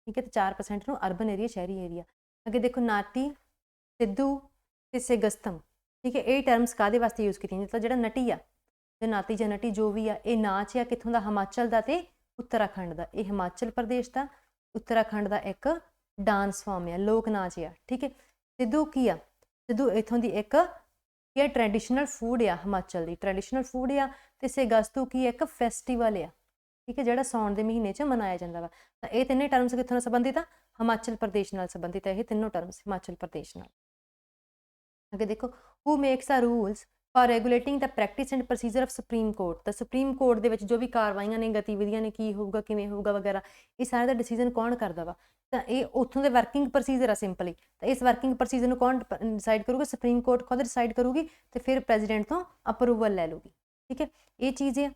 ਠੀਕ ਹੈ। ਤੇ 4% ਨੂੰ ਅਰਬਨ ਏਰੀਆ, ਸ਼ਹਿਰੀ ਏਰੀਆ। ਅੱਗੇ ਦੇਖੋ ਨਾਟੀ, ਸਿੱਧੂ ਤੇ ਸਿਗਸਤਮ, ਠੀਕ ਹੈ। ਇਹ ਟਰਮਸ ਕਾਹਦੇ ਵਾਸਤੇ ਯੂਜ਼ ਕੀਤੀਆਂ? ਮਤਲਬ ਜਿਹੜਾ ਨਟੀ ਆ, ਜਾਂ ਨਾਤੀ ਜਾਂ ਨਟੀ ਜੋ ਵੀ ਆ, ਇਹ ਨਾਚ ਆ ਕਿੱਥੋਂ ਦਾ? ਹਿਮਾਚਲ ਦਾ ਤੇ ਉੱਤਰਾਖੰਡ ਦਾ। ਇਹ ਹਿਮਾਚਲ ਪ੍ਰਦੇਸ਼ ਦਾ, ਉੱਤਰਾਖੰਡ ਦਾ ਇੱਕ ਡਾਂਸ ਫਾਰਮ ਆ, ਲੋਕ ਨਾਚ ਆ, ਠੀਕ ਹੈ। ਸਿੱਧੂ ਕੀ ਆ? ਸਿੱਧੂ ਇੱਥੋਂ ਦੀ ਇੱਕ ਕੀ ਆ? ਟ੍ਰੈਡੀਸ਼ਨਲ ਫੂਡ ਆ, ਹਿਮਾਚਲ ਦੀ ਟ੍ਰੈਡੀਸ਼ਨਲ ਫੂਡ ਆ। ਤੇ ਸਿਗਸਤੂ ਕੀ? ਇੱਕ ਫੈਸਟੀਵਲ ਆ, ਠੀਕ ਹੈ, ਜਿਹੜਾ ਸਾਉਣ ਦੇ ਮਹੀਨੇ 'ਚ ਮਨਾਇਆ ਜਾਂਦਾ ਵਾ। ਤਾਂ ਇਹ ਤਿੰਨੇ ਟਰਮਸ ਕਿੱਥੋਂ ਨਾਲ ਸੰਬੰਧਿਤ ਆ? ਹਿਮਾਚਲ ਪ੍ਰਦੇਸ਼ ਨਾਲ ਸੰਬੰਧਿਤ ਹੈ ਇਹ ਤਿੰਨੋਂ ਟਰਮਸ, ਹਿਮਾਚਲ ਪ੍ਰਦੇਸ਼ ਨਾਲ। ਅੱਗੇ ਦੇਖੋ, ਹੂ ਮੇਕਸ ਆ rules for regulating the practice and procedure of supreme court. ਤਾਂ ਸੁਪਰੀਮ ਕੋਰਟ ਦੇ ਵਿੱਚ ਜੋ ਵੀ ਕਾਰਵਾਈਆਂ ਨੇ, ਗਤੀਵਿਧੀਆਂ ਨੇ, ਕੀ ਹੋਊਗਾ, ਕਿਵੇਂ ਹੋਊਗਾ ਵਗੈਰਾ, ਇਹ ਸਾਰੇ ਦਾ ਡਿਸੀਜਨ ਕੌਣ ਕਰਦਾ ਵਾ? ਤਾਂ ਇਹ ਉੱਥੋਂ ਦੇ ਵਰਕਿੰਗ ਪ੍ਰੋਸੀਜਰ ਆ ਸਿੰਪਲੀ। ਤਾਂ ਇਸ ਵਰਕਿੰਗ ਪ੍ਰੋਸੀਜਰ ਨੂੰ ਕੌਣ ਡਿਸਾਈਡ ਕਰੂਗਾ? ਸੁਪਰੀਮ ਕੋਰਟ ਖੁਦ ਡਿਸਾਈਡ ਕਰੂਗੀ ਤੇ ਫਿਰ ਪ੍ਰੈਜ਼ੀਡੈਂਟ ਤੋਂ ਅਪਰੂਵਲ ਲੈ ਲੂਗੀ, ਠੀਕ ਹੈ। ਇਹ ਚੀਜ਼ ਹੈ।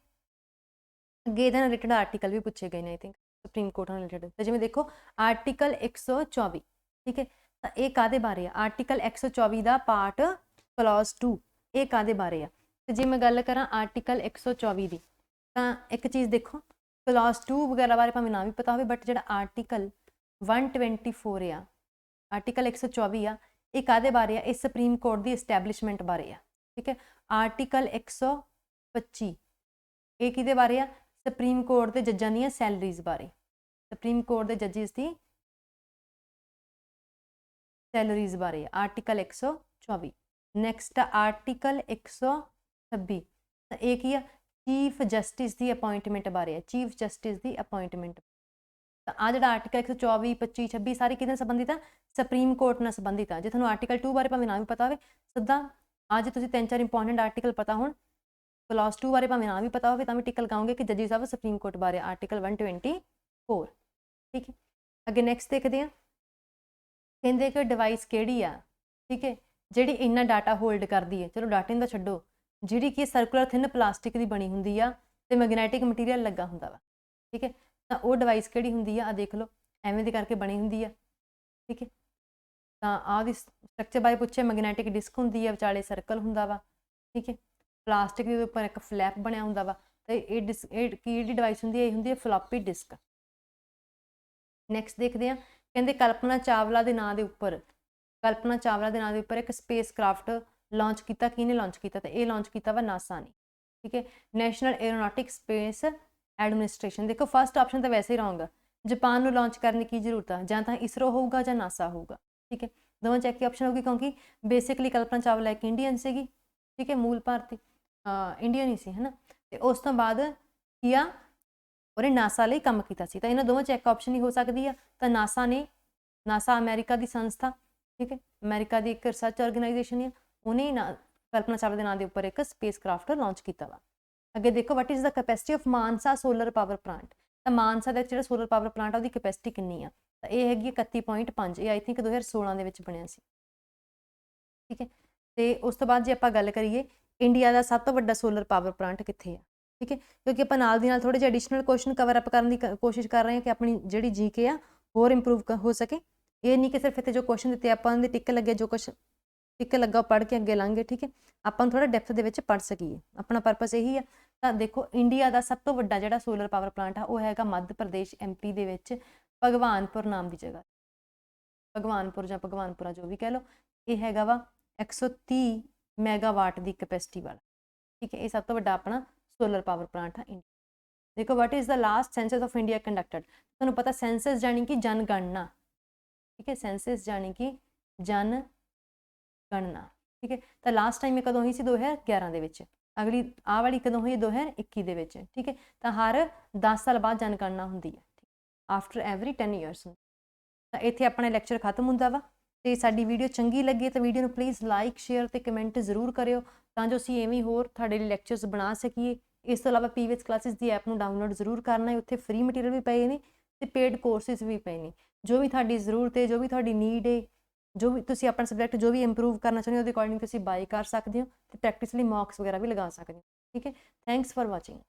ਅੱਗੇ ਇਹਦੇ ਨਾਲ ਰਿਲੇਟਡ ਆਰਟੀਕਲ ਵੀ ਪੁੱਛੇ ਗਏ ਨੇ ਆਈ ਥਿੰਕ ਸੁਪਰੀਮ ਕੋਰਟ ਨਾਲ ਰਿਲੇਟਡ। ਤਾਂ ਜਿਵੇਂ ਦੇਖੋ ਆਰਟੀਕਲ 124, ਠੀਕ ਹੈ। ਤਾਂ ਇਹ ਕਾਹਦੇ ਬਾਰੇ ਆ? ਆਰਟੀਕਲ 124 ਦਾ ਪਾਰਟ ਕਲੌਜ਼ 2, ਇਹ ਕਾਹਦੇ ਬਾਰੇ ਆ? ਤੇ ਜੇ ਮੈਂ ਗੱਲ ਕਰਾਂ ਆਰਟੀਕਲ 124 ਦੀ, ਤਾਂ ਇੱਕ ਚੀਜ਼ ਦੇਖੋ, ਕਲੌਜ਼ 2 ਵਗੈਰਾ ਬਾਰੇ ਭਾਵੇਂ ਨਾ ਵੀ ਪਤਾ ਹੋਵੇ, ਬਟ ਜਿਹੜਾ ਆਰਟੀਕਲ 124 ਆ, ਆਰਟੀਕਲ 124 ਆ, ਇਹ ਕਾਹਦੇ ਬਾਰੇ ਆ? ਇਹ ਸੁਪਰੀਮ ਕੋਰਟ ਦੀ ਐਸਟੈਬਲਿਸ਼ਮੈਂਟ ਬਾਰੇ ਆ, ਠੀਕ ਹੈ। ਆਰਟੀਕਲ 125 ਇਹ ਕਿਹਦੇ ਬਾਰੇ ਆ? ਸੁਪਰੀਮ ਕੋਰਟ ਦੇ ਜੱਜਾਂ ਦੀਆਂ ਸੈਲਰੀਜ਼ ਬਾਰੇ, ਸੁਪਰੀਮ ਕੋਰਟ ਦੇ ਜੱਜਿਸ ਦੀ ਸੈਲਰੀਜ਼ ਬਾਰੇ ਆਰਟੀਕਲ 124। ਨੈਕਸਟ ਆਰਟੀਕਲ 126, ਤਾਂ ਇਹ ਕੀ ਆ? ਚੀਫ ਜਸਟਿਸ ਦੀ ਅਪਾਇੰਟਮੈਂਟ ਬਾਰੇ ਆ, ਚੀਫ ਜਸਟਿਸ ਦੀ ਅਪਾਇੰਟਮੈਂਟ। ਤਾਂ ਆ ਜਿਹੜਾ ਆਰਟੀਕਲ 124, 25, 26 ਸਾਰੇ ਕਿਹਦੇ ਨਾਲ ਸੰਬੰਧਿਤ ਆ? ਸੁਪਰੀਮ ਕੋਰਟ ਨਾਲ ਸੰਬੰਧਿਤ ਆ। ਜੇ ਤੁਹਾਨੂੰ ਆਰਟੀਕਲ 2 ਬਾਰੇ ਭਾਵੇਂ ਨਾ ਵੀ ਪਤਾ ਹੋਵੇ, ਸਿੱਧਾ ਅੱਜ ਤੁਸੀਂ 3-4 ਇੰਪੋਰਟੈਂਟ ਆਰਟੀਕਲ ਪਤਾ ਹੋਣ, ਕਲੌਜ਼ 2 ਬਾਰੇ ਭਾਵੇਂ ਨਾ ਵੀ ਪਤਾ ਹੋਵੇ ਤਾਂ ਵੀ ਟਿਕ ਲਗਾਉਂਗੇ ਕਿ ਜੱਜੀ ਸਾਹਿਬ ਸੁਪਰੀਮ ਕੋਰਟ ਬਾਰੇ ਆਰਟੀਕਲ 124, ਠੀਕ ਹੈ। ਅੱਗੇ ਨੈਕਸਟ ਦੇਖਦੇ ਹਾਂ, ਕਹਿੰਦੇ ਕਿ ਡਿਵਾਈਸ ਕਿਹੜੀ ਆ, ਠੀਕ ਹੈ, ਜਿਹੜੀ ਇੰਨਾ ਡਾਟਾ ਹੋਲਡ ਕਰਦੀ ਹੈ। ਚਲੋ ਡਾਟੇ ਨੂੰ ਤਾਂ ਛੱਡੋ, ਜਿਹੜੀ ਕਿ ਸਰਕੂਲਰ ਥਿਨ ਪਲਾਸਟਿਕ ਦੀ ਬਣੀ ਹੁੰਦੀ ਆ ਤੇ ਮੈਗਨੈਟਿਕ ਮਟੀਰੀਅਲ ਲੱਗਾ ਹੁੰਦਾ ਵਾ, ਠੀਕ ਹੈ। ਤਾਂ ਉਹ ਡਿਵਾਈਸ ਕਿਹੜੀ ਹੁੰਦੀ ਆ? ਆ ਦੇਖ ਲਓ, ਐਵੇਂ ਦੀ ਕਰਕੇ ਬਣੀ ਹੁੰਦੀ ਆ, ਠੀਕ ਹੈ। ਤਾਂ ਆਹ ਦੀ ਸਟਰਕਚਰ ਬਾਰੇ ਪੁੱਛਿਆ, ਮੈਗਨੈਟਿਕ ਡਿਸਕ ਹੁੰਦੀ ਆ, ਵਿਚਾਲੇ ਸਰਕਲ ਹੁੰਦਾ ਵਾ, ਠੀਕ ਹੈ। ਪਲਾਸਟਿਕ ਦੇ ਉੱਪਰ ਇੱਕ ਫਲੈਪ ਬਣਿਆ ਹੁੰਦਾ ਵਾ। ਤੇ ਇਹ ਕਿਹੜੀ ਡਿਵਾਈਸ ਹੁੰਦੀ ਹੈ? ਇਹ ਹੁੰਦੀ ਹੈ ਫਲॉपी ਡਿਸਕ। ਨੈਕਸਟ ਦੇਖਦੇ ਹਾਂ, ਕਹਿੰਦੇ ਕਲਪਨਾ ਚਾਵਲਾ ਦੇ ਨਾਂ ਦੇ ਉੱਪਰ, ਕਲਪਨਾ ਚਾਵਲਾ ਦੇ ਨਾਂ ਦੇ ਉੱਪਰ ਇੱਕ ਸਪੇਸ ਕ੍ਰਾਫਟ ਲਾਂਚ ਕੀਤਾ। ਕਿਹਨੇ ਲਾਂਚ ਕੀਤਾ? ਤਾਂ ਇਹ ਲਾਂਚ ਕੀਤਾ ਵਾ ਨਾਸਾ ਨੇ, ਠੀਕ ਹੈ। National Aeronautic Space Administration. ਦੇਖੋ ਫਸਟ ਆਪਸ਼ਨ ਤਾਂ ਵੈਸੇ ਹੀ ਰੌਂਗ ਆ, ਜਾਪਾਨ ਨੂੰ ਲਾਂਚ ਕਰਨ ਦੀ ਕੀ ਜ਼ਰੂਰਤ ਆ? ਜਾਂ ਤਾਂ ਇਸਰੋ ਹੋਊਗਾ ਜਾਂ ਨਾਸਾ ਹੋਊਗਾ, ਠੀਕ ਹੈ। ਦੋਵਾਂ 'ਚ ਇੱਕ ਹੀ ਆਪਸ਼ਨ ਹੋਊਗੀ, ਕਿਉਂਕਿ ਬੇਸਿਕਲੀ ਕਲਪਨਾ ਚਾਵਲਾ ਇੱਕ ਇੰਡੀਅਨ ਸੀਗੀ, ਠੀਕ ਹੈ, ਮੂਲ ਭਾਰਤੀ ਇੰਡੀਅਨ ਹੀ ਸੀ, ਹੈ ਨਾ। ਅਤੇ ਉਸ ਤੋਂ ਬਾਅਦ ਕੀ ਆ, ਉਹਨੇ ਨਾਸਾ ਲਈ ਕੰਮ ਕੀਤਾ ਸੀ। ਤਾਂ ਇਹਨਾਂ ਦੋਵਾਂ 'ਚ ਇੱਕ ਆਪਸ਼ਨ ਹੀ ਹੋ ਸਕਦੀ ਆ। ਤਾਂ ਨਾਸਾ ਨੇ, ਨਾਸਾ ਅਮਰੀਕਾ ਦੀ ਸੰਸਥਾ, ਠੀਕ ਹੈ, ਅਮਰੀਕਾ ਦੀ ਇੱਕ ਰਿਸਰਚ ਆਰਗੇਨਾਈਜੇਸ਼ਨ ਆ, ਉਹਨੇ ਕਲਪਨਾ ਚਾਵਲਾ ਦੇ ਨਾਂ ਦੇ ਉੱਪਰ ਇੱਕ ਸਪੇਸ ਕ੍ਰਾਫਟ ਲਾਂਚ ਕੀਤਾ ਵਾ। ਅੱਗੇ ਦੇਖੋ, what is the capacity of Mansa solar power plant. ਤਾਂ ਮਾਨਸਾ ਦਾ ਜਿਹੜਾ ਸੋਲਰ ਪਾਵਰ ਪਲਾਂਟ ਆ ਉਹਦੀ ਕੈਪੈਸਿਟੀ ਕਿੰਨੀ ਆ? ਤਾਂ ਇਹ ਹੈਗੀ 31.5। ਇਹ ਆਈ ਥਿੰਕ 2016 ਦੇ ਵਿੱਚ ਬਣਿਆ ਸੀ, ਠੀਕ ਹੈ। ਤੇ ਉਸ ਤੋਂ ਬਾਅਦ ਜੇ ਆਪਾਂ ਗੱਲ ਕਰੀਏ, ਇੰਡੀਆ ਦਾ ਸਭ ਤੋਂ ਵੱਡਾ ਸੋਲਰ ਪਾਵਰ ਪਲਾਂਟ ਕਿੱਥੇ ਆ, ਠੀਕ ਹੈ। ਕਿਉਂਕਿ ਆਪਾਂ ਨਾਲ ਦੀ ਨਾਲ ਥੋੜ੍ਹੇ ਜਿਹੇ ਐਡੀਸ਼ਨਲ ਕੁਐਸਚਨ ਕਵਰ ਅਪ ਕਰਨ ਦੀ ਕੋਸ਼ਿਸ਼ ਕਰ ਰਹੇ ਹਾਂ ਕਿ ਆਪਣੀ ਜਿਹੜੀ ਜੀਕੇ ਆ ਹੋਰ ਇੰਪਰੂਵ ਹੋ ਸਕੇ। ਇਹ ਨਹੀਂ ਕਿ ਸਿਰਫ ਇੱਥੇ ਜੋ ਕੁਐਸਚਨ ਦਿੱਤੇ ਆਪਾਂ ਉਹਦੇ ਟਿੱਕ ਲੱਗੇ, ਜੋ ਕੁਛ ਟਿੱਕ ਲੱਗਾ ਉਹ ਪੜ੍ਹ ਕੇ ਅੱਗੇ ਲੰਘੇ, ਠੀਕ ਹੈ। ਆਪਾਂ ਨੂੰ ਥੋੜ੍ਹਾ ਡੈਪਥ ਦੇ ਵਿੱਚ ਪੜ੍ਹ ਸਕੀਏ, ਆਪਣਾ ਪਰਪਸ ਇਹੀ ਆ। ਤਾਂ ਦੇਖੋ, ਇੰਡੀਆ ਦਾ ਸਭ ਤੋਂ ਵੱਡਾ ਜਿਹੜਾ ਸੋਲਰ ਪਾਵਰ ਪਲਾਂਟ ਆ ਉਹ ਹੈਗਾ ਮੱਧ ਪ੍ਰਦੇਸ਼ MP ਦੇ ਵਿੱਚ ਭਗਵਾਨਪੁਰ ਨਾਮ ਦੀ ਜਗ੍ਹਾ, ਭਗਵਾਨਪੁਰ ਜਾਂ ਭਗਵਾਨਪੁਰਾ ਜੋ ਵੀ ਕਹਿ ਲਓ। ਇਹ ਹੈਗਾ ਵਾ 130 ਮੈਗਾਵਾਟ ਦੀ ਕੈਪੈਸਿਟੀ ਵਾਲਾ, ਠੀਕ ਹੈ। ਇਹ ਸਭ ਤੋਂ ਵੱਡਾ ਆਪਣਾ ਸੋਲਰ ਪਾਵਰ ਪਲਾਂਟ ਆ ਇੰਡੀਆ। ਦੇਖੋ, what is the last senses of India conducted. ਤੁਹਾਨੂੰ ਪਤਾ ਸੈਂਸਸ ਜਾਣੀ ਕਿ ਜਨਗਣਨਾ, ਠੀਕ ਹੈ, ਸੈਂਸਸ ਜਾਣੀ ਕਿ ਜਨ ਗਣਨਾ, ਠੀਕ ਹੈ। ਤਾਂ ਲਾਸਟ ਟਾਈਮ ਇਹ ਕਦੋਂ ਹੋਈ ਸੀ? 2011 ਦੇ ਵਿੱਚ। ਅਗਲੀ ਆਹ ਵਾਲੀ ਕਦੋਂ ਹੋਈ? 2021 ਦੇ ਵਿੱਚ, ਠੀਕ ਹੈ। ਤਾਂ ਹਰ 10 ਸਾਲ ਬਾਅਦ ਜਨਗਣਨਾ ਹੁੰਦੀ ਹੈ, ਆਫਟਰ ਐਵਰੀ 10 ਈਅਰਸ। ਤਾਂ ਇੱਥੇ ਆਪਣਾ ਲੈਕਚਰ ਖਤਮ ਹੁੰਦਾ ਵਾ। ਤੇ ਸਾਡੀ ਵੀਡੀਓ ਚੰਗੀ ਲੱਗੇ ਤਾਂ ਵੀਡੀਓ ਨੂੰ ਪਲੀਜ਼ ਲਾਈਕ, ਸ਼ੇਅਰ ਤੇ ਕਮੈਂਟ ਜ਼ਰੂਰ ਕਰਿਓ, ਤਾਂ ਜੋ ਅਸੀਂ ਐਵੇਂ ਹੋਰ ਤੁਹਾਡੇ ਲਈ ਲੈਕਚਰਸ ਬਣਾ ਸਕੀਏ। ਇਸ ਤੋਂ ਇਲਾਵਾ PVH ਕਲਾਸਿਸ ਦੀ ਐਪ ਨੂੰ ਡਾਊਨਲੋਡ ਜ਼ਰੂਰ ਕਰਨਾ ਹੈ। ਉੱਥੇ ਫ੍ਰੀ ਮਟੀਰੀਅਲ ਵੀ ਪਏ ਨੇ ਤੇ ਪੇਡ ਕੋਰਸਿਸ ਵੀ ਪਏ ਨੇ। ਜੋ ਵੀ ਤੁਹਾਡੀ ਜ਼ਰੂਰਤ ਹੈ, ਜੋ ਵੀ ਤੁਹਾਡੀ ਨੀਡ ਹੈ, ਜੋ ਵੀ ਤੁਸੀਂ ਆਪਣਾ ਸਬਜੈਕਟ ਜੋ ਵੀ ਇੰਪਰੂਵ ਕਰਨਾ ਚਾਹੁੰਦੇ ਹੋ, ਉਹਦੇ ਅਕੋਰਡਿੰਗ ਤੁਸੀਂ ਬਾਈ ਕਰ ਸਕਦੇ ਹੋ ਤੇ ਪ੍ਰੈਕਟਿਸ ਲਈ ਮੌਕਸ ਵਗੈਰਾ ਵੀ ਲਗਾ ਸਕਦੇ ਹੋ, ਠੀਕ ਹੈ। Thanks for watching.